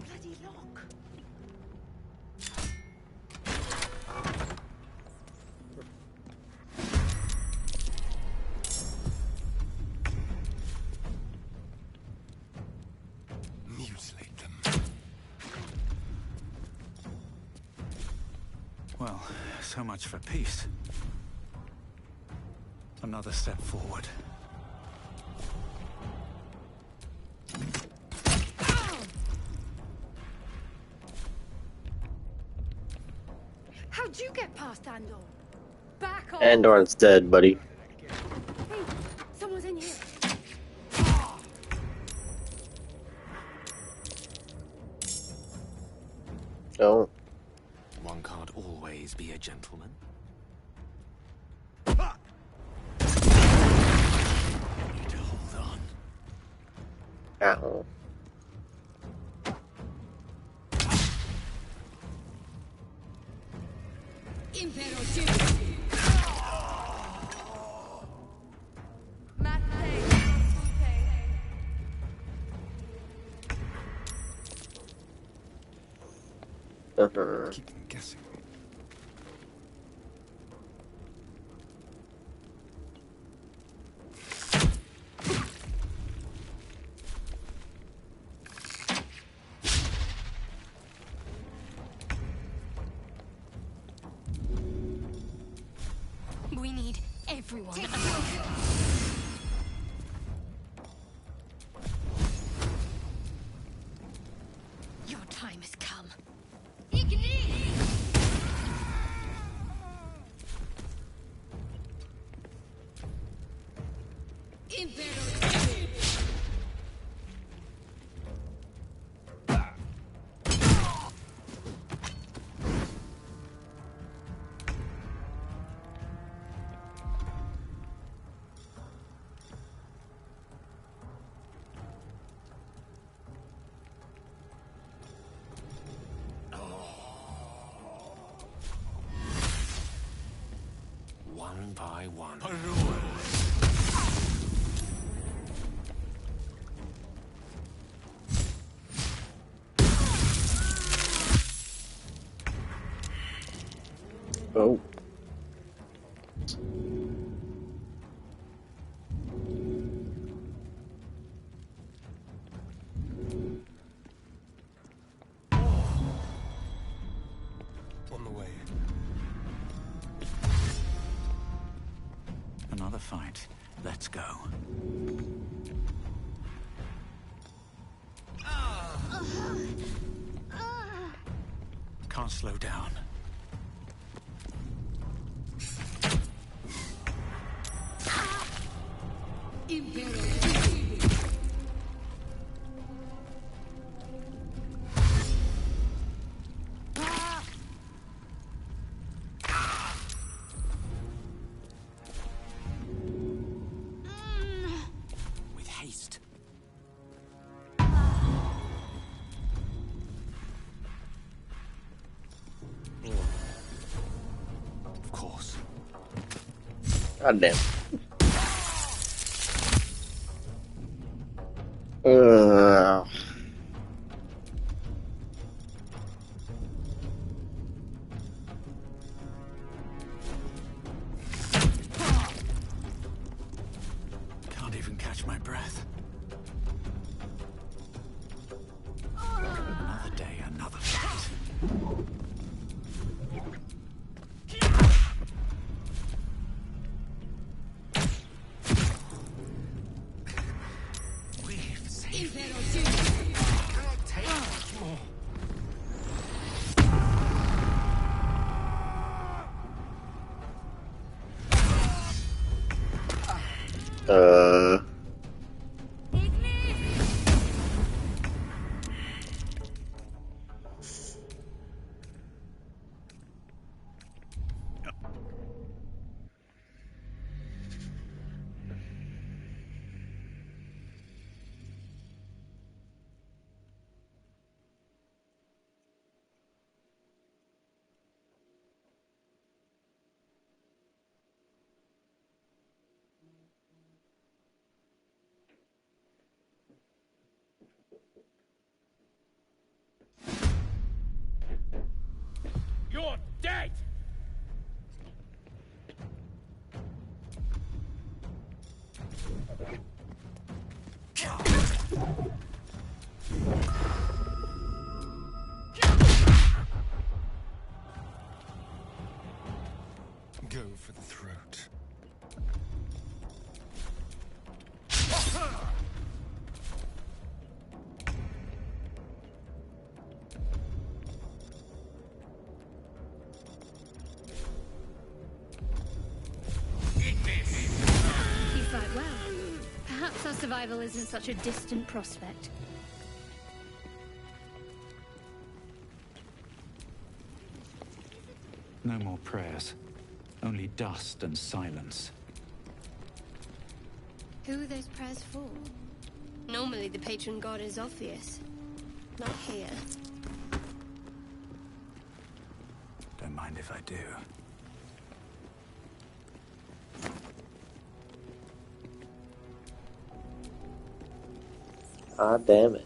Bloody lock. Mutilate them. Well, so much for peace. Another step forward. How'd you get past Andor? Back off! Andor's dead, buddy. Hey, someone's in here. Oh. One can't always be a gentleman. Need to hold on. Ow. Keep them guessing. We need everyone. Your time has come. One by one. Oh. On the way. Another fight. Let's go. Can't slow down. With haste. Of course. God damn. Can't even catch my breath. Another day, another fight. We've saved it. Can't take much more. You're dead! Go for the throat. You fight well. Perhaps our survival isn't such a distant prospect. No more prayers. Only dust and silence. Who are those prayers for? Normally the patron god is obvious. Not here. Don't mind if I do. Ah, damn it.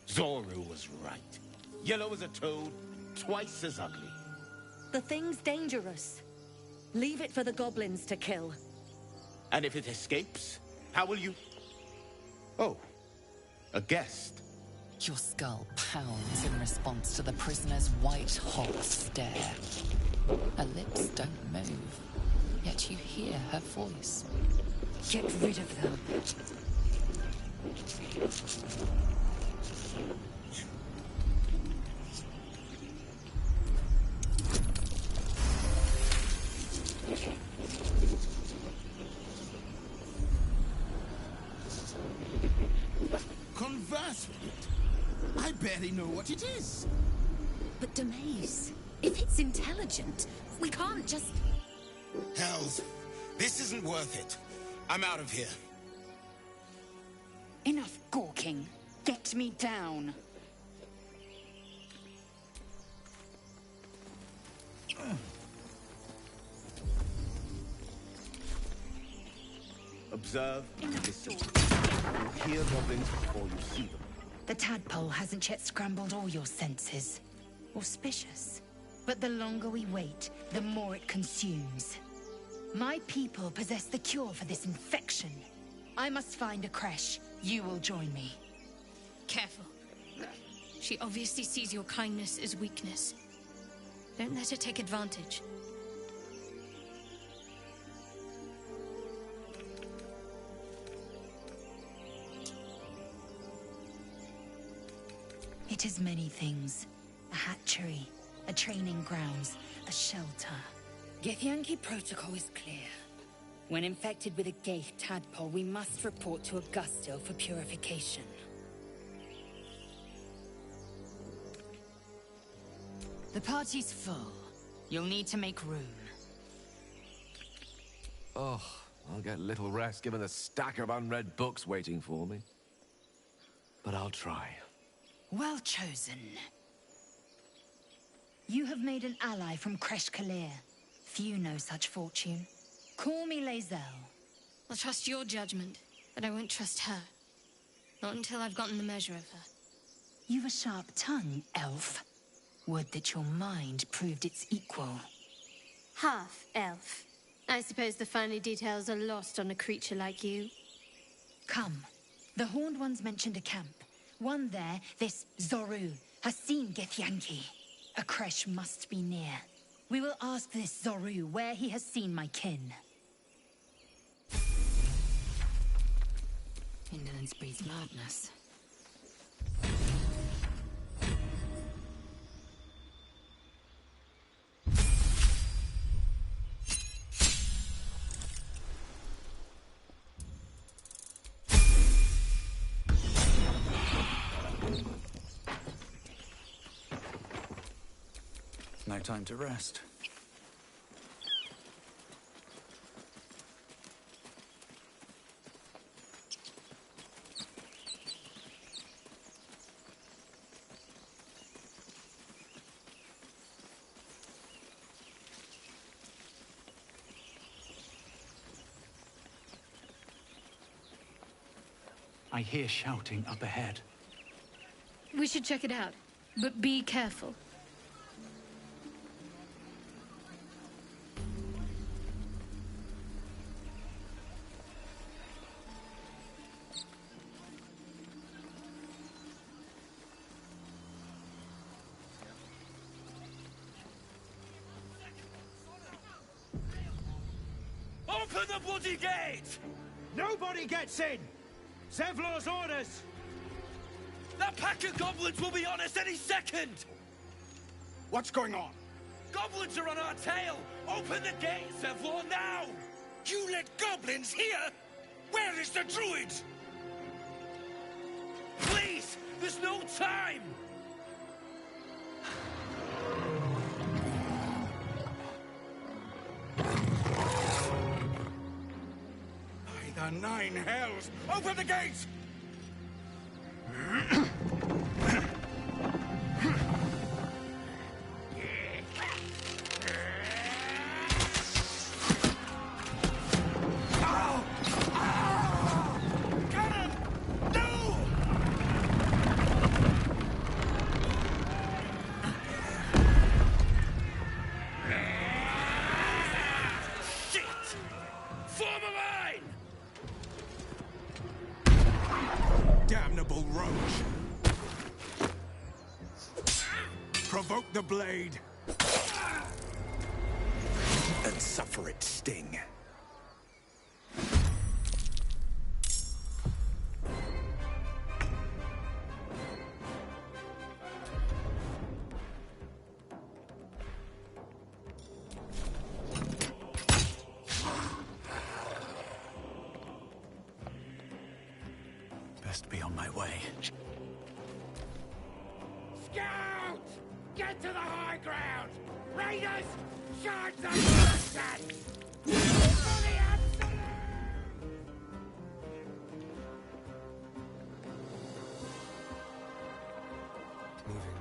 Zoru was right. Yellow as a toad, twice as ugly. The thing's dangerous. Leave it for the goblins to kill. And if it escapes, how will you... Oh, a guest. Your skull pounds in response to the prisoner's white-hot stare. Her lips don't move, yet you hear her voice. Get rid of them. Converse with it. I barely know what it is. But Demaze, if it's intelligent, we can't just... Hells, this isn't worth it. I'm out of here. Enough gawking. Get me down. Observe and listen. You'll hear goblins before you see them. The tadpole hasn't yet scrambled all your senses. Auspicious. But the longer we wait, the more it consumes. My people possess the cure for this infection. I must find a creche. You will join me. Careful. She obviously sees your kindness as weakness. Don't let her take advantage. It is many things. A hatchery, a training grounds, a shelter. Githyanki protocol is clear. When infected with a Gaith tadpole, we must report to Augustil for purification. The party's full. You'll need to make room. Oh, I'll get little rest given the stack of unread books waiting for me. But I'll try. Well chosen. You have made an ally from Kresh Kalir. Few know such fortune. Call me Lae'zel. I'll trust your judgment, but I won't trust her. Not until I've gotten the measure of her. You've a sharp tongue, elf. Would that your mind proved its equal. Half-elf. I suppose the finer details are lost on a creature like you. Come. The Horned Ones mentioned a camp. One there, this Zoru, has seen Githyanki. A creche must be near. We will ask this Zoru where he has seen my kin. Indolence breeds madness. No time to rest. I hear shouting up ahead. We should check it out, but be careful. Open the bloody gate! Nobody gets in! Zevlor's orders! That pack of goblins will be on us any second! What's going on? Goblins are on our tail! Open the gate, Zevlor, now! You let goblins here? Where is the druid? Please! There's no time! By the 9 hells! Open the gates! Damnable roach! Provoke the blade! And suffer its sting. Best be on my way. Scout! Get to the high ground! Raiders! Charge the bastards! For the absolute! Moving.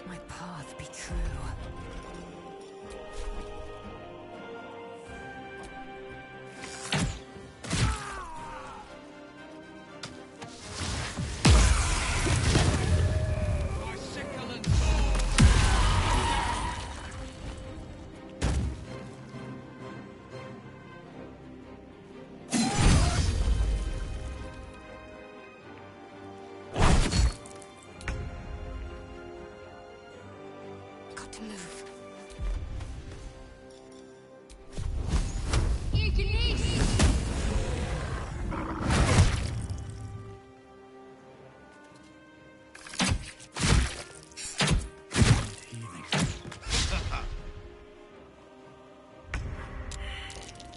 My path be true. Got to move. You can eat!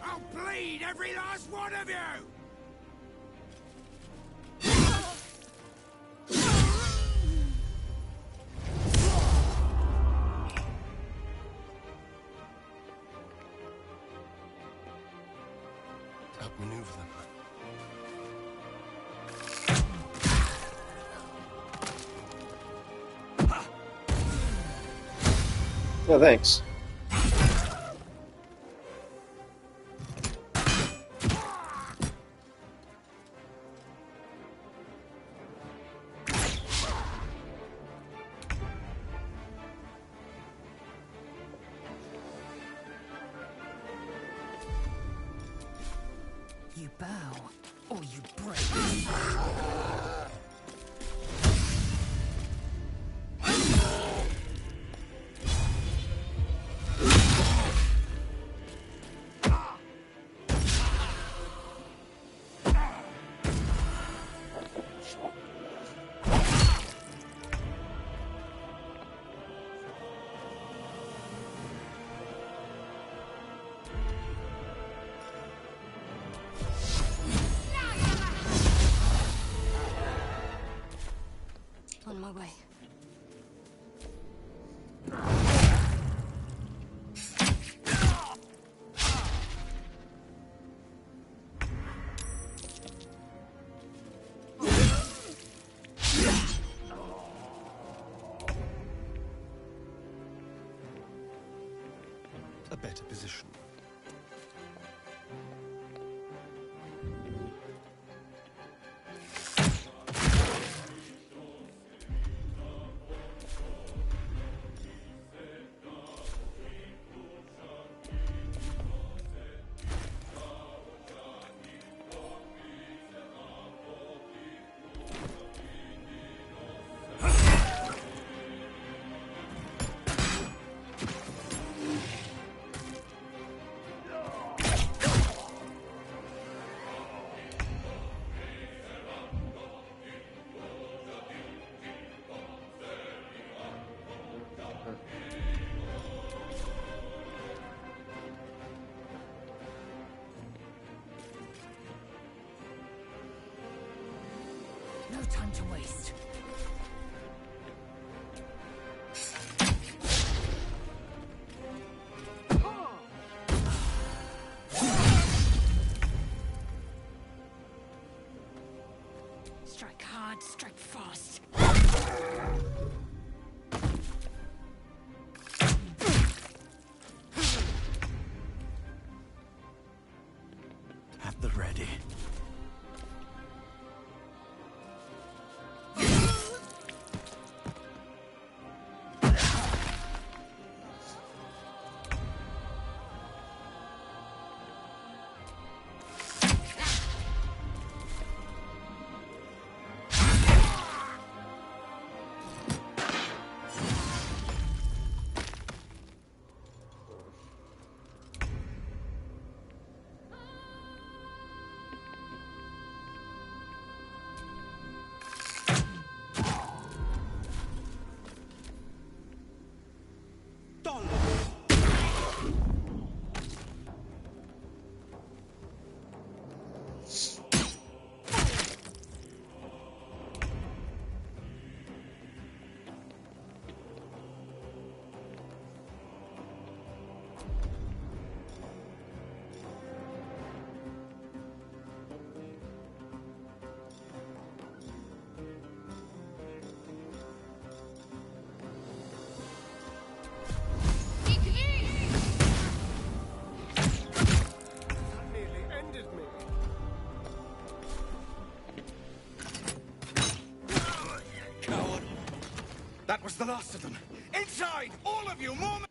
I'll bleed every last one of you! Outmaneuver them. Yeah, thanks. You bow, or you break. my way. A better position. No time to waste. Strike hard, strike fast. At the ready. That was the last of them. Inside! All of you! More men!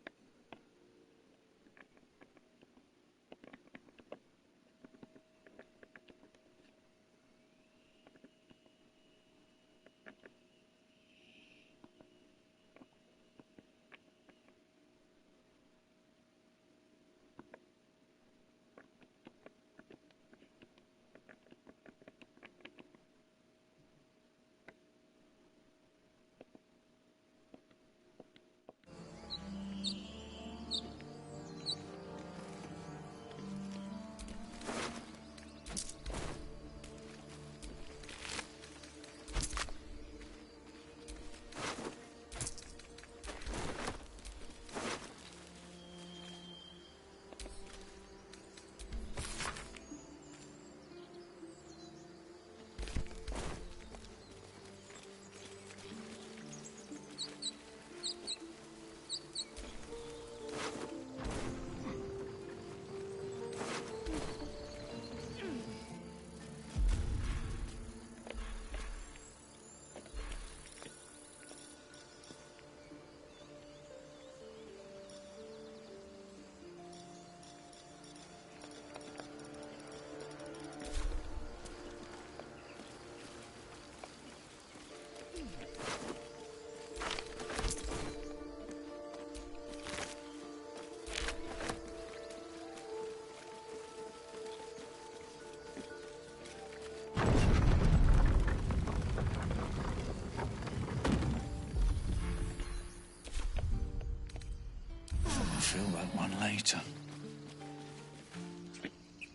Feel that one later.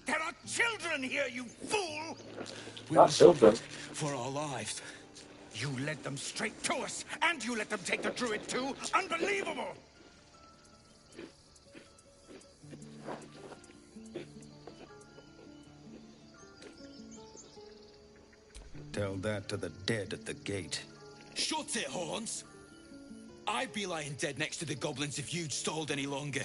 There are children here, you fool! We were fighting for our lives. You led them straight to us, and you let them take the druid too? Unbelievable! Tell that to the dead at the gate. Shut it, Horns! I'd be lying dead next to the goblins if you'd stalled any longer.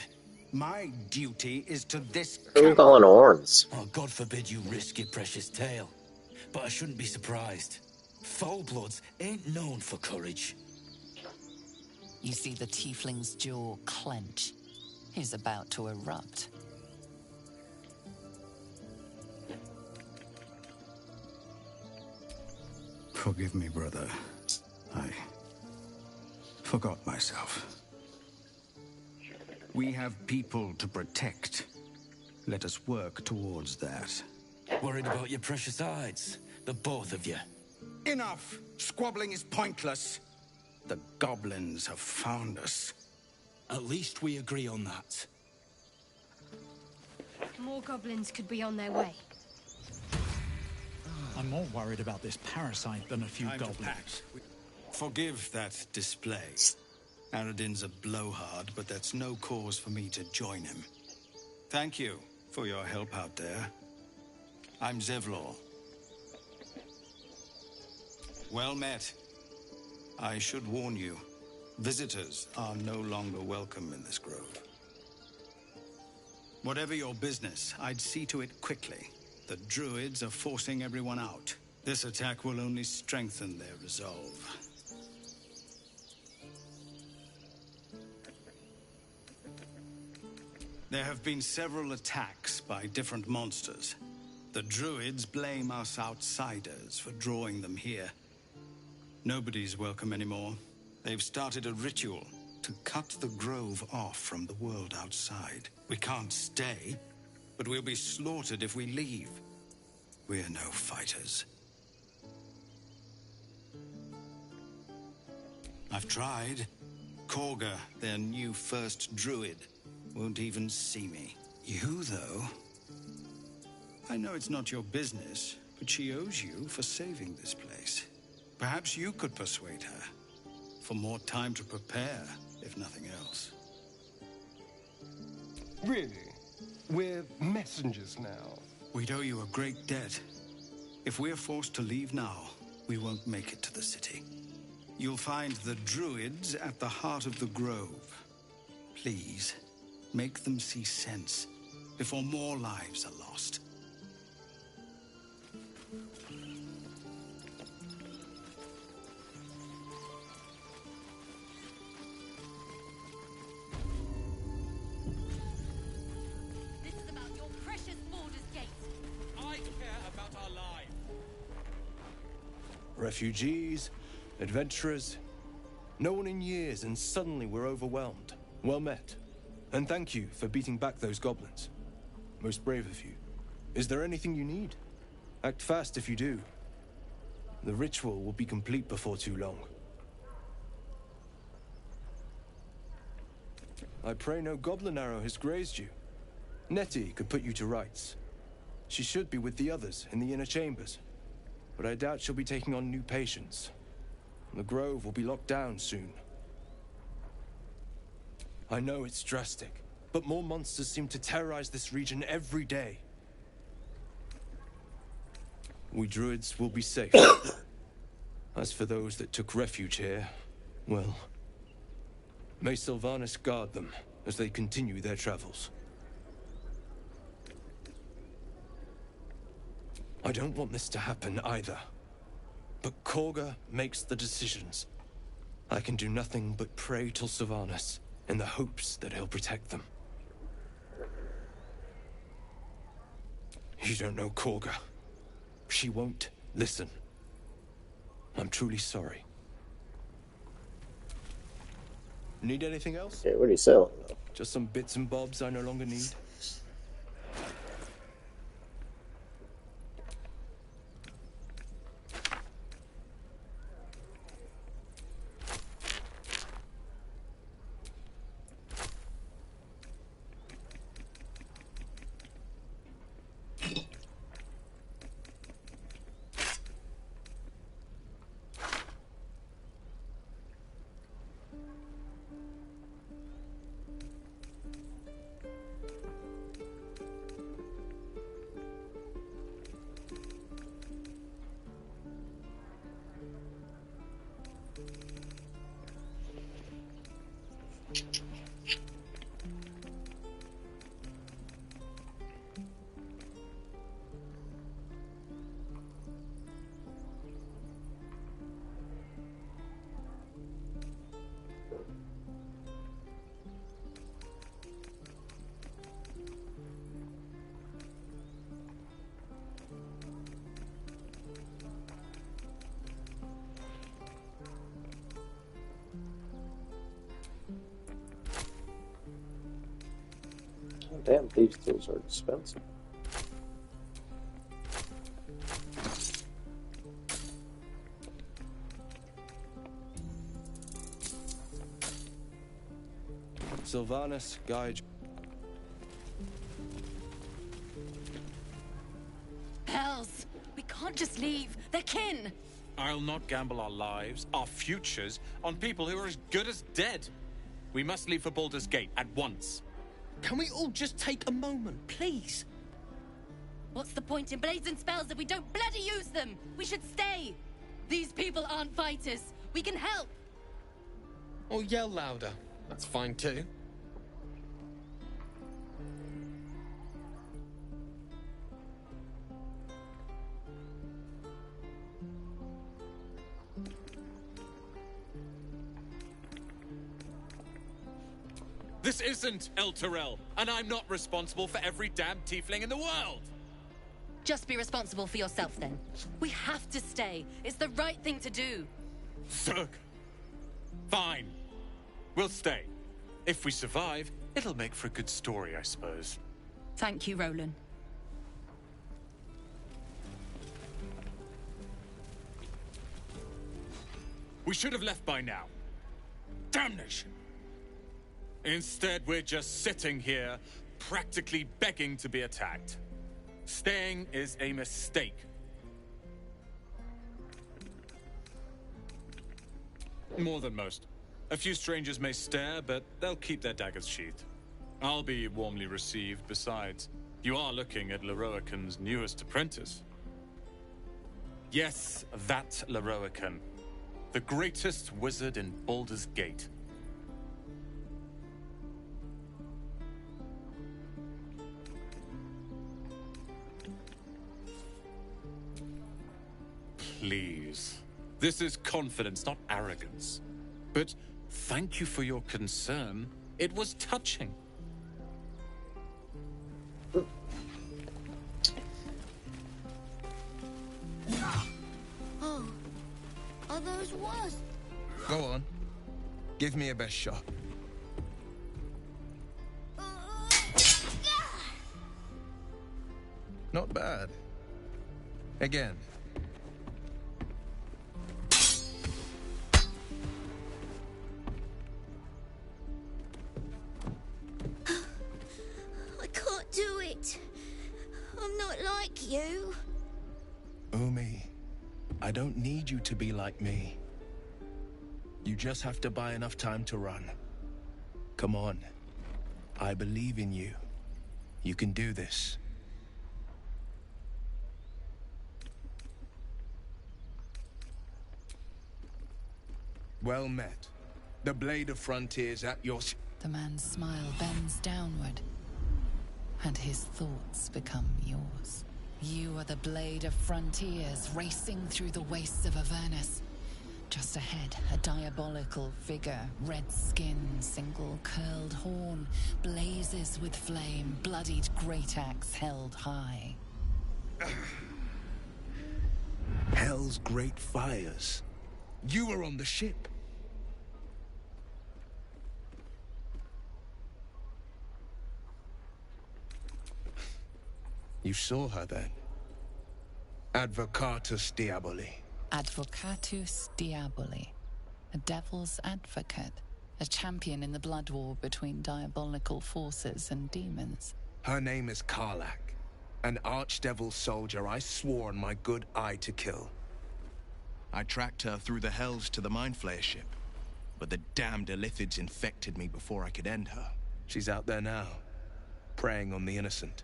My duty is to this Who's calling horns? Oh, God forbid you risk your precious tail. But I shouldn't be surprised. Foulbloods ain't known for courage. You see the tiefling's jaw clench. He's about to erupt. Forgive me, brother. I forgot myself. We have people to protect. Let us work towards that. Worried about your precious hides? The both of you. Enough! Squabbling is pointless. The goblins have found us. At least we agree on that. More goblins could be on their way. I'm more worried about this parasite than a few goblins. Forgive that display. Aradin's a blowhard, but that's no cause for me to join him. Thank you for your help out there. I'm Zevlor. Well met. I should warn you, visitors are no longer welcome in this grove. Whatever your business, I'd see to it quickly. The druids are forcing everyone out. This attack will only strengthen their resolve. There have been several attacks by different monsters. The druids blame us outsiders for drawing them here. Nobody's welcome anymore. They've started a ritual to cut the grove off from the world outside. We can't stay, but we'll be slaughtered if we leave. We're no fighters. I've tried. Korga, their new first druid, won't even see me. You, though? I know it's not your business, but she owes you for saving this place. Perhaps you could persuade her. For more time to prepare, if nothing else. Really? We're messengers now. We'd owe you a great debt. If we're forced to leave now, we won't make it to the city. You'll find the druids at the heart of the grove. Please, make them see sense before more lives are lost. This is about your precious Baldur's Gate. I care about our lives. Refugees, adventurers, no one in years, and suddenly we're overwhelmed. Well met. And thank you for beating back those goblins. Most brave of you. Is there anything you need? Act fast if you do. The ritual will be complete before too long. I pray no goblin arrow has grazed you. Nettie could put you to rights. She should be with the others in the inner chambers, but I doubt she'll be taking on new patients. The grove will be locked down soon. I know it's drastic, but more monsters seem to terrorize this region every day. We druids will be safe. As for those that took refuge here, well, may Sylvanas guard them as they continue their travels. I don't want this to happen either. But Korga makes the decisions. I can do nothing but pray to Sylvanas in the hopes that he'll protect them. You don't know Korga. She won't listen. I'm truly sorry. Need anything else? Okay, what are you selling though? Just some bits and bobs I no longer need. Oh, damn, these tools are expensive. Sylvanus, guide. Hells! We can't just leave. They're kin! I'll not gamble our lives, our futures, on people who are as good as dead. We must leave for Baldur's Gate at once. Can we all just take a moment, please? What's the point in blazing spells if we don't bloody use them? We should stay! These people aren't fighters. We can help! Or yell louder. That's fine too. This isn't El Terrell, and I'm not responsible for every damn tiefling in the world! Just be responsible for yourself, then. We have to stay. It's the right thing to do. Zerg. Fine. We'll stay. If we survive, it'll make for a good story, I suppose. Thank you, Roland. We should have left by now. Damnation! Instead, we're just sitting here, practically begging to be attacked. Staying is a mistake. More than most. A few strangers may stare, but they'll keep their daggers sheathed. I'll be warmly received. Besides, you are looking at Leroican's newest apprentice. Yes, that Leroican. The greatest wizard in Baldur's Gate. Please. This is confidence, not arrogance. But thank you for your concern. It was touching. Oh, are those wasps? Go on. Give me a best shot. Not bad. Again. I can't do it. I'm not like you. Umi, I don't need you to be like me. You just have to buy enough time to run. Come on. I believe in you. You can do this. Well met. The Blade of Frontiers at your... The man's smile bends downward, and his thoughts become yours. You are the Blade of Frontiers, racing through the wastes of Avernus. Just ahead, a diabolical figure, red skin, single curled horn, blazes with flame, bloodied great axe held high. Hell's great fires. You were on the ship. You saw her then. Advocatus Diaboli. Advocatus Diaboli. A devil's advocate. A champion in the blood war between diabolical forces and demons. Her name is Karlach. An archdevil soldier I swore on my good eye to kill. I tracked her through the hells to the Mind Flayer ship. But the damned Illithids infected me before I could end her. She's out there now, preying on the innocent.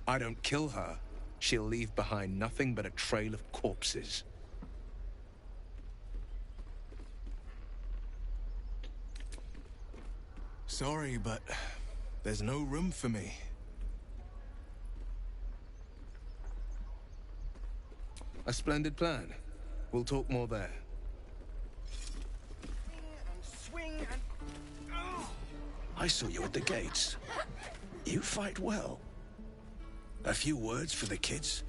I don't kill her, she'll leave behind nothing but a trail of corpses. Sorry, but there's no room for me. A splendid plan. We'll talk more there. Swing and... Oh. I saw you at the gates. You fight well. A few words for the kids?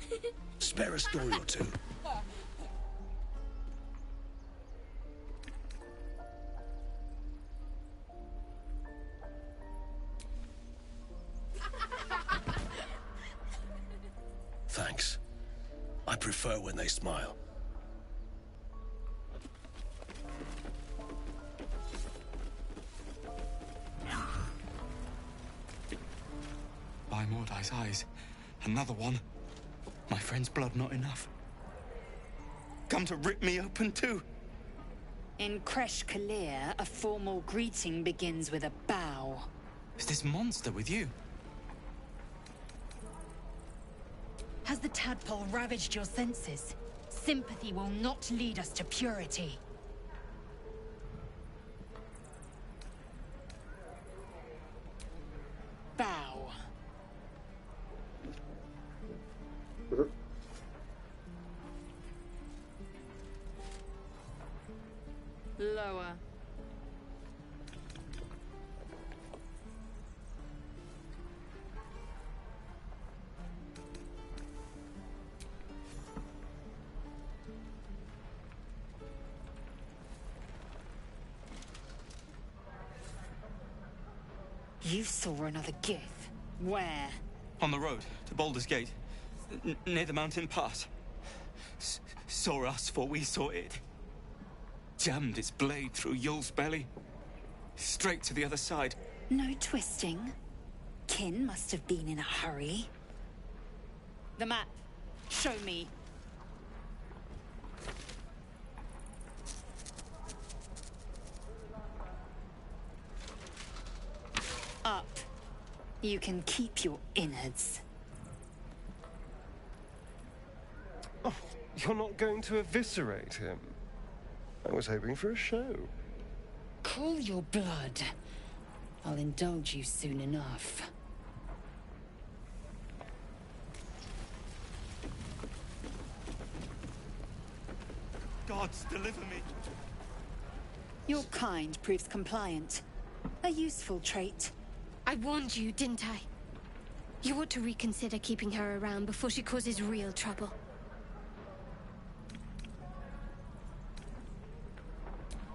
Spare a story or two. Thanks. I prefer when they smile. By Mordai's eyes, another one. My friend's blood not enough. Come to rip me open too. In Kresh Kalir, a formal greeting begins with a bow. Is this monster with you? Has the tadpole ravaged your senses? Sympathy will not lead us to purity. Bow. Lower. You saw another gith. Where? On the road to Baldur's Gate, near the mountain pass. Saw us, for we saw it. Jammed its blade through Yul's belly. Straight to the other side. No twisting. Kin must have been in a hurry. The map. Show me. Up. You can keep your innards. Oh, you're not going to eviscerate him? I was hoping for a show. Cool your blood. I'll indulge you soon enough. Gods, deliver me. Your kind proves compliant. A useful trait. I warned you, didn't I? You ought to reconsider keeping her around before she causes real trouble.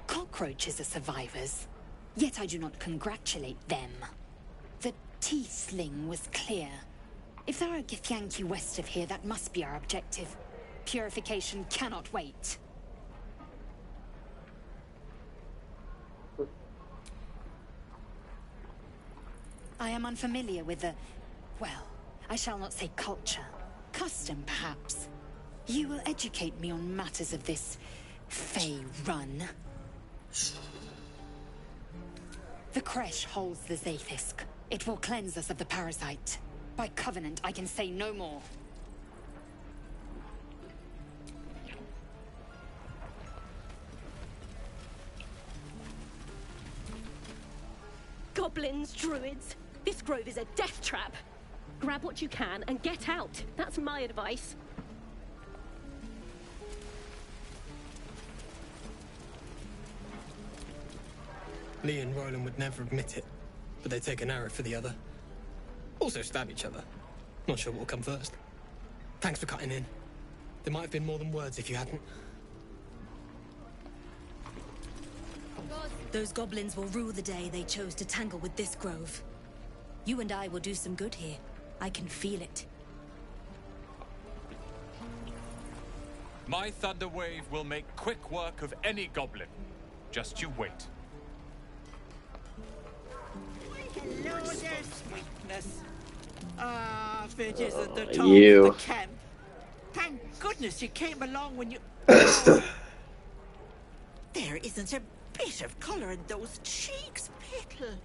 Cockroaches are survivors, yet I do not congratulate them. The T-sling was clear. If there are Githyanki west of here, that must be our objective. Purification cannot wait. I am unfamiliar with the... well, I shall not say culture. Custom, perhaps. You will educate me on matters of this... Fey run. The Kresh holds the Zaithisk. It will cleanse us of the parasite. By covenant, I can say no more. Goblins, druids. This grove is a death trap. Grab what you can and get out. That's my advice. Lee and Roland would never admit it, but they take an arrow for the other. Also stab each other. Not sure what will come first. Thanks for cutting in. There might have been more than words if you hadn't. Those goblins will rue the day they chose to tangle with this grove. You and I will do some good here. I can feel it. My thunder wave will make quick work of any goblin. Just you wait. Hello there, sweetness. Ah, if it isn't the top You. of the camp. Thank goodness you came along when you... There isn't a bit of colour in those cheeks, Petal.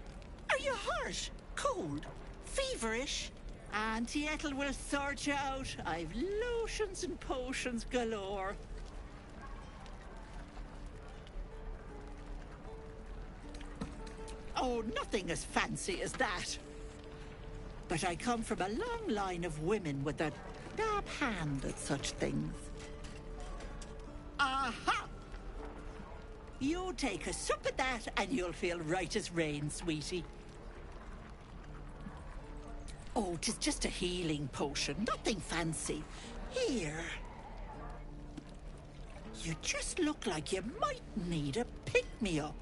Are you hurt? Cold? Feverish? Auntie Ethel will sort you out. I've lotions and potions galore. Oh, nothing as fancy as that. But I come from a long line of women with a dab hand at such things. Aha! You take a sup at that and you'll feel right as rain, sweetie. Oh, 'tis just a healing potion, nothing fancy. Here. You just look like you might need a pick-me-up.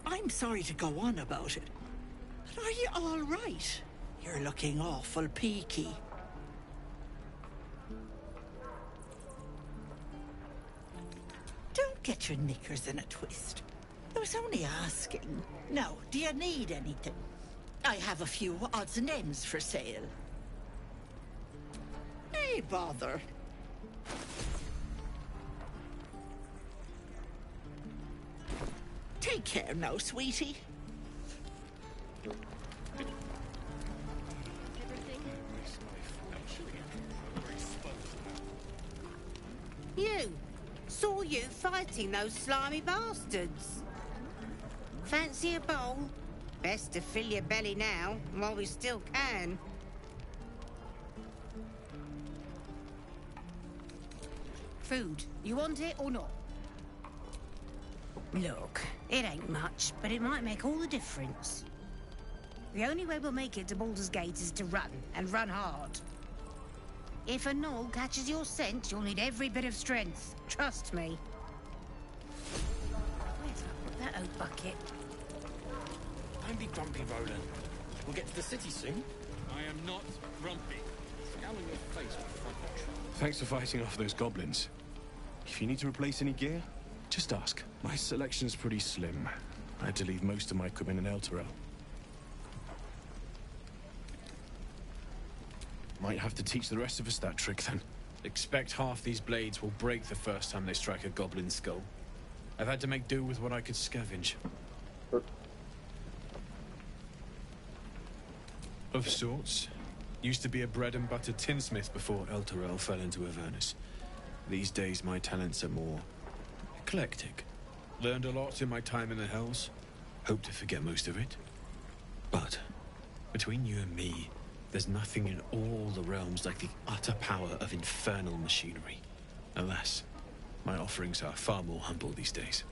I'm sorry to go on about it, but are you all right? You're looking awful peaky. Don't get your knickers in a twist. I was only asking. Now, do you need anything? I have a few odds and ends for sale. Hey, bother. Take care now, sweetie. You! Saw you fighting those slimy bastards. Fancy a bowl? Best to fill your belly now, while we still can. Food. You want it or not? Look, it ain't much, but it might make all the difference. The only way we'll make it to Baldur's Gate is to run, and run hard. If a gnoll catches your scent, you'll need every bit of strength. Trust me. Where's that old bucket? Don't be grumpy, Roland. We'll get to the city soon. I am not grumpy. Scowl on your face with front. Thanks for fighting off those goblins. If you need to replace any gear, just ask. My selection's pretty slim. I had to leave most of my equipment in Elturel. Might have to teach the rest of us that trick then. Expect half these blades will break the first time they strike a goblin skull. I've had to make do with what I could scavenge. Of sorts. Used to be a bread and butter tinsmith before Elturel fell into Avernus. These days my talents are more eclectic. Learned a lot in my time in the Hells. Hope to forget most of it. But between you and me, there's nothing in all the realms like the utter power of infernal machinery. Alas, my offerings are far more humble these days.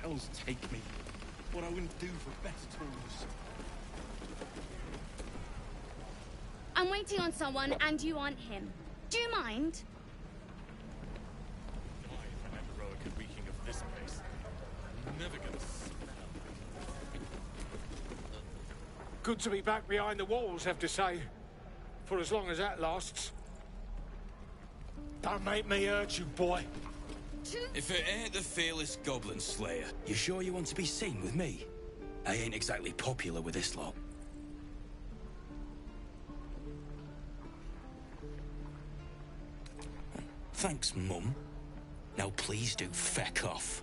Hells take me. What I wouldn't do for better tools. I'm waiting on someone and you aren't him. Do you mind? Why, if I'm heroic and reeking of this place, I'm never gonna smell. Good to be back behind the walls, have to say. For as long as that lasts. Don't make me hurt you, boy. If it ain't the fearless goblin slayer, you sure you want to be seen with me? I ain't exactly popular with this lot. Thanks, Mum. Now please do feck off.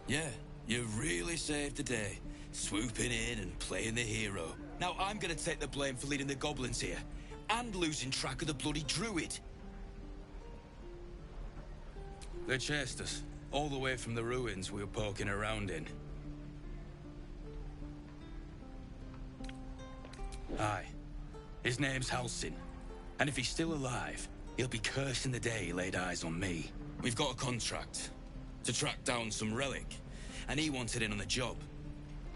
Yeah, you really saved the day. Swooping in and playing the hero. Now I'm gonna take the blame for leading the goblins here. And losing track of the bloody druid. They chased us, all the way from the ruins we were poking around in. Aye. His name's Halsin. And if he's still alive, he'll be cursing the day he laid eyes on me. We've got a contract to track down some relic, and he wanted in on the job.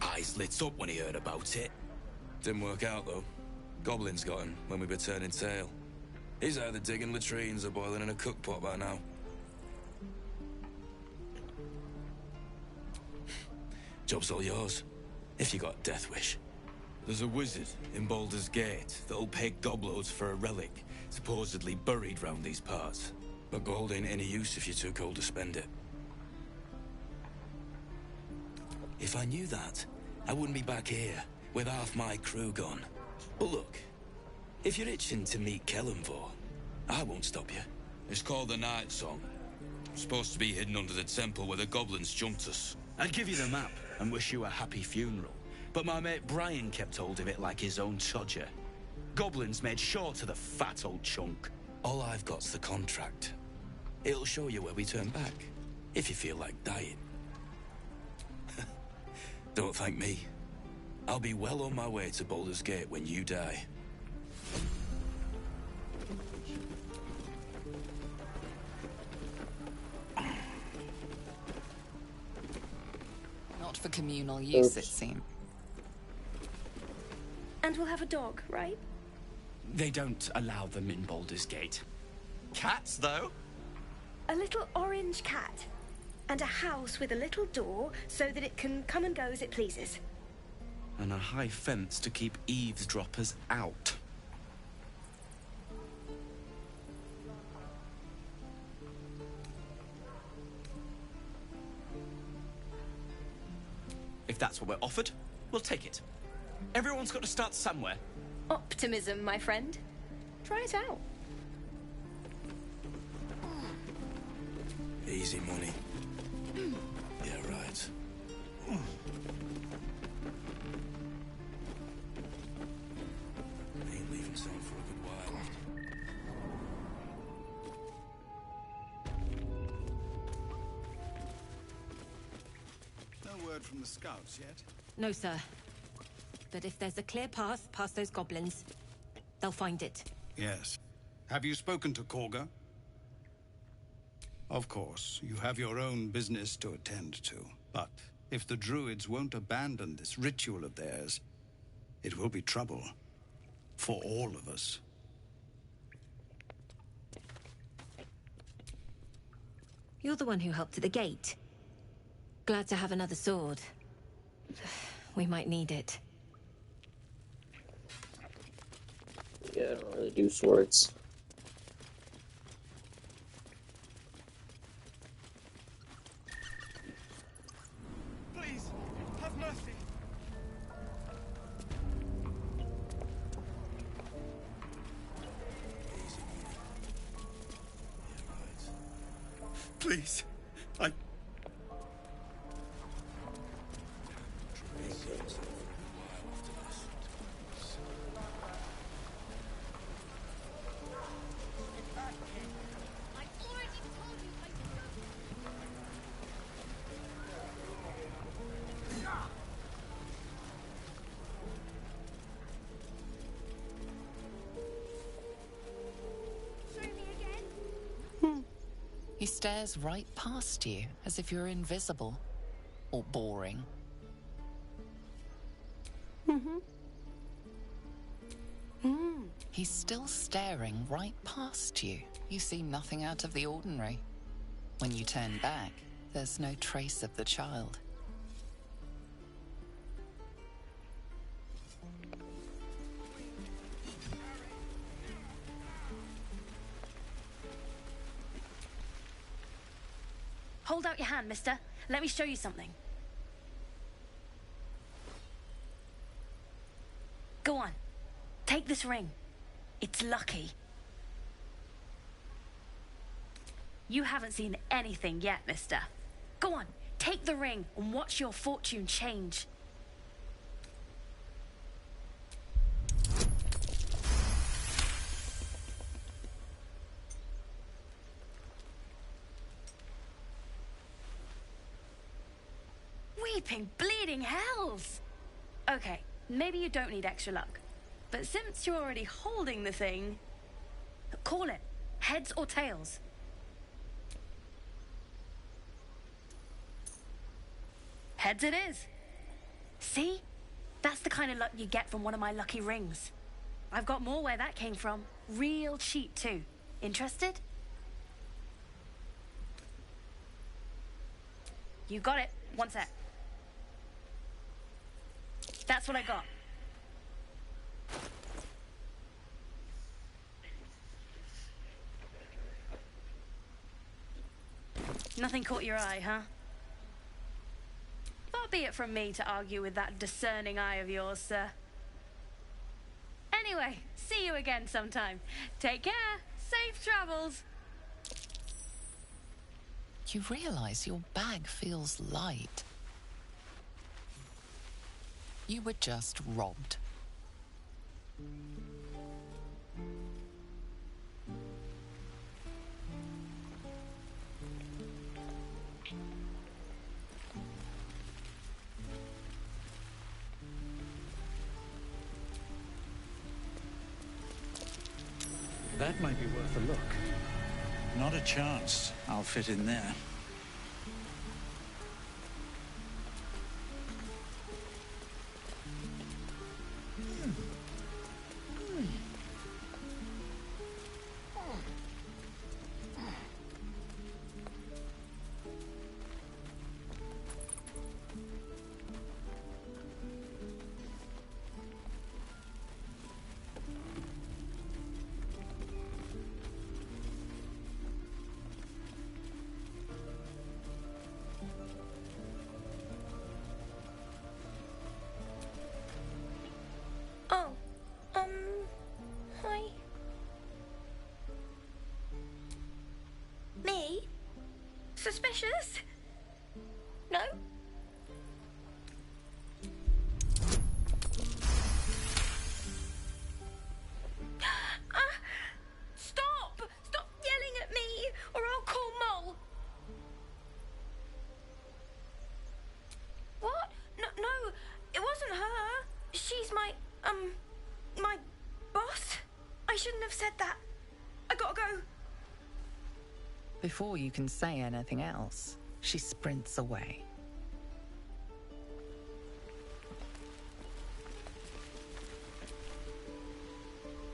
Eyes lit up when he heard about it. Didn't work out, though. Goblins got him when we were turning tail. He's either digging latrines or boiling in a cookpot by now. Job's all yours, if you got a death wish. There's a wizard in Baldur's Gate that'll pay gobloads for a relic, supposedly buried round these parts. But gold ain't any use if you're too cold to spend it. If I knew that, I wouldn't be back here with half my crew gone. But look, if you're itching to meet Kellenvor, I won't stop you. It's called the Night Song. Supposed to be hidden under the temple where the goblins jumped us. I'd give you the map and wish you a happy funeral, but my mate Brian kept hold of it like his own Todger. Goblins made sure to the fat old chunk. All I've got's the contract. It'll show you where we turn back, if you feel like dying. Don't thank me. I'll be well on my way to Baldur's Gate when you die. Not for communal use, it seems. And we'll have a dog, right? They don't allow them in Baldur's Gate. Cats, though? A little orange cat. And a house with a little door so that it can come and go as it pleases. And a high fence to keep eavesdroppers out. If that's what we're offered, we'll take it. Everyone's got to start somewhere. Optimism, my friend. Try it out. Easy money. Yeah, right. Ain't leaving town for a good while. No word from the scouts yet? No, sir. But if there's a clear path past those goblins, they'll find it. Yes. Have you spoken to Korga? Of course, you have your own business to attend to. But if the druids won't abandon this ritual of theirs, it will be trouble. For all of us. You're the one who helped at the gate. Glad to have another sword. We might need it. Yeah, I don't really do swords. Please, have mercy. Please, I... He stares right past you, as if you're invisible. Or boring. He's still staring right past you. You see nothing out of the ordinary. When you turn back, there's no trace of the child. Hold out your hand, mister. Let me show you something. Go on. Take this ring. It's lucky. You haven't seen anything yet, mister. Go on. Take the ring and watch your fortune change. Weeping, bleeding hells! Okay, maybe you don't need extra luck. But since you're already holding the thing... Call it. Heads or tails. Heads it is. See? That's the kind of luck you get from one of my lucky rings. I've got more where that came from. Real cheap, too. Interested? You got it. One sec. That's what I got. Nothing caught your eye, huh? Far Far be it from me to argue with that discerning eye of yours, sir. Anyway, see you again sometime. Take care. Safe travels. You realize your bag feels light. You were just robbed. That might be worth a look. Not a chance I'll fit in there. Oh, hi. Me? Suspicious? No? Stop! Stop yelling at me, or I'll call Mole. What? No, it wasn't her. She's my boss? I shouldn't have said that. I gotta go. Before you can say anything else, she sprints away.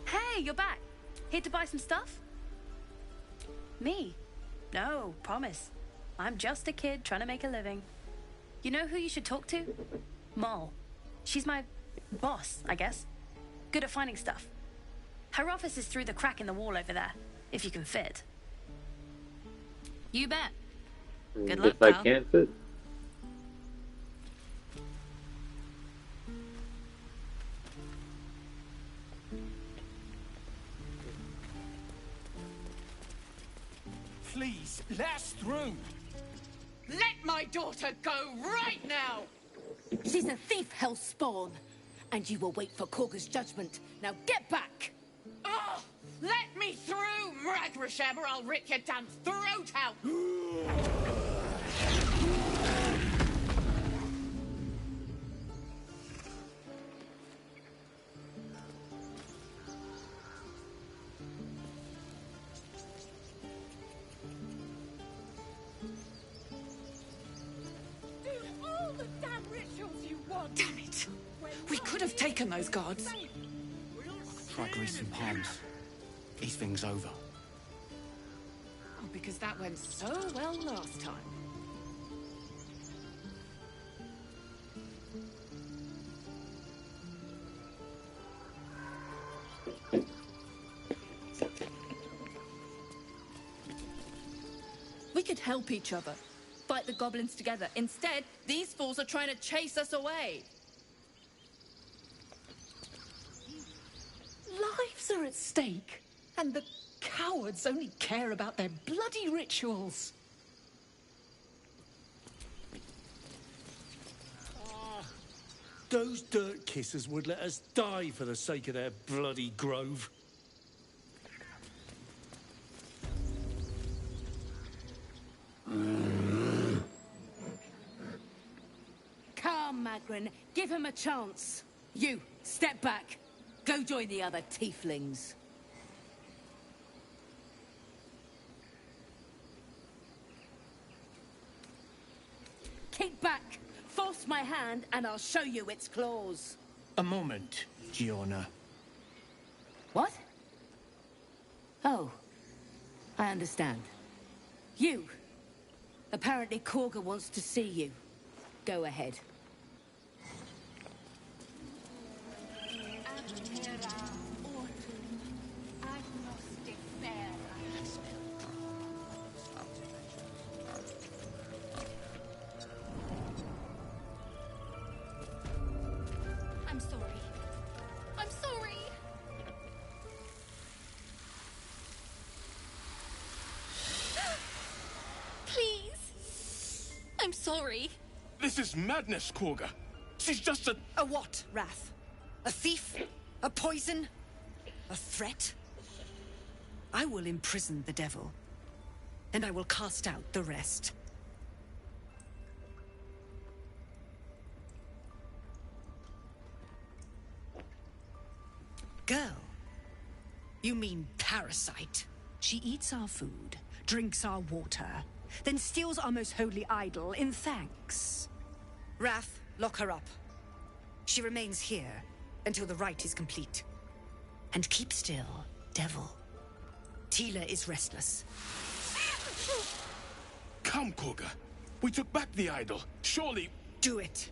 Hey, you're back. Here to buy some stuff? Me? No, promise. I'm just a kid trying to make a living. You know who you should talk to? Moll. She's my boss, I guess. Good at finding stuff. Her office is through the crack in the wall over there, if you can fit. You bet. Good luck, If I pal. can't fit. Please, let us through. Let my daughter go right now. She's a thief, hellspawn. And you will wait for Korga's judgment. Now get back! Oh, let me through, Mragrasham, or I'll rip your damn throat out. Do all the damn rituals you want! Damn it! We could have taken those guards. Try greasing palms. These things over. Oh, because that went so well last time. We could help each other. Fight the goblins together. Instead, these fools are trying to chase us away. Lives are at stake. And the cowards only care about their bloody rituals. Those dirt kissers would let us die for the sake of their bloody grove. Come, Magrin, give him a chance. You, step back. Go join the other tieflings. Kick back. Force my hand and I'll show you its claws. A moment, Giona. What? Oh, I understand. You. Apparently Korga wants to see you. Go ahead. I'm sorry. This is madness, Korga. She's just a... A what, Wrath? A thief? A poison? A threat? I will imprison the devil, and I will cast out the rest. Girl, you mean parasite. She eats our food, drinks our water, then steals our most holy idol in thanks. Wrath, lock her up. She remains here until the rite is complete. And keep still, devil. Tila is restless. Come, Korga. We took back the idol. Surely... Do it.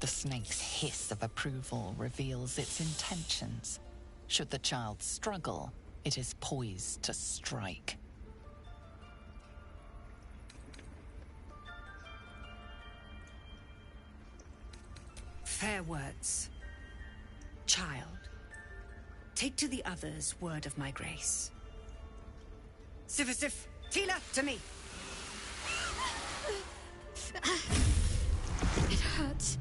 The snake's hiss of approval reveals its intentions. Should the child struggle, it is poised to strike. Fair words. Child, take to the others word of my grace. Sifisif, Tila, to me! It hurts.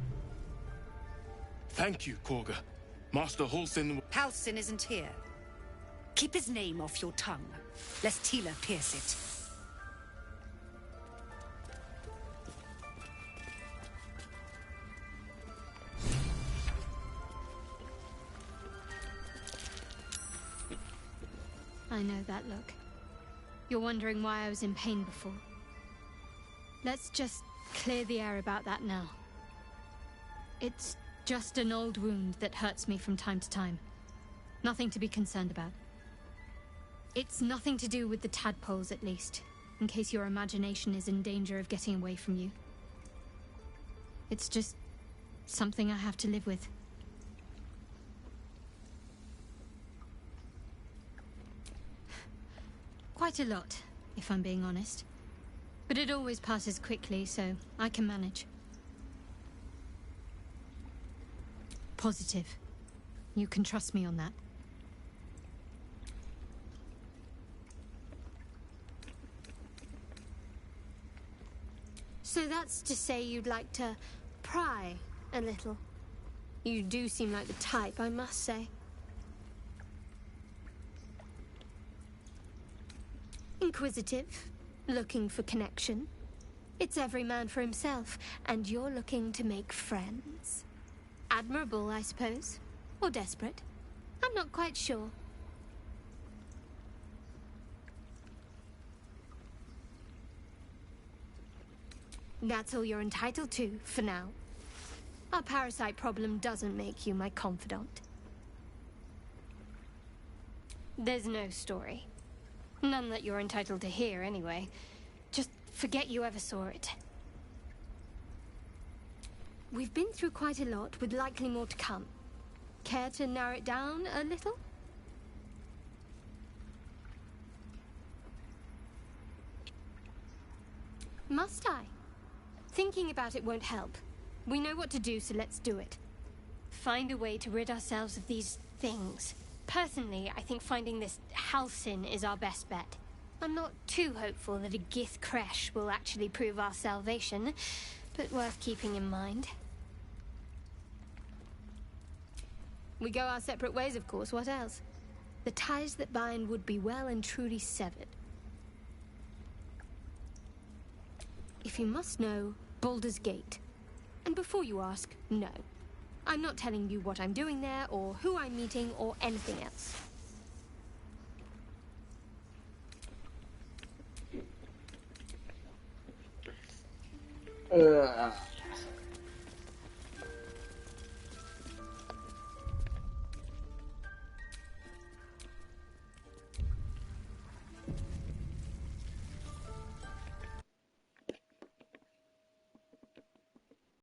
Thank you, Korga. Master Halsin... Halsin isn't here. Keep his name off your tongue, lest Tila pierce it. I know that look. You're wondering why I was in pain before. Let's just clear the air about that now. It's just an old wound that hurts me from time to time. Nothing to be concerned about. It's nothing to do with the tadpoles, at least, in case your imagination is in danger of getting away from you. It's just something I have to live with. Quite a lot, if I'm being honest. But it always passes quickly, so I can manage. Positive. You can trust me on that. So that's to say you'd like to pry a little. You do seem like the type, I must say. Inquisitive, looking for connection. It's every man for himself, and you're looking to make friends. Admirable, I suppose. Or desperate. I'm not quite sure. That's all you're entitled to, for now. Our parasite problem doesn't make you my confidant. There's no story. None that you're entitled to hear, anyway. Just forget you ever saw it. We've been through quite a lot, with likely more to come. Care to narrow it down a little? Must I? Thinking about it won't help. We know what to do, so let's do it. Find a way to rid ourselves of these things. Personally, I think finding this Halsin is our best bet. I'm not too hopeful that a Gith Kresh will actually prove our salvation, but worth keeping in mind. We go our separate ways, of course. What else? The ties that bind would be well and truly severed. If you must know, Baldur's Gate. And before you ask, no. I'm not telling you what I'm doing there, or who I'm meeting, or anything else.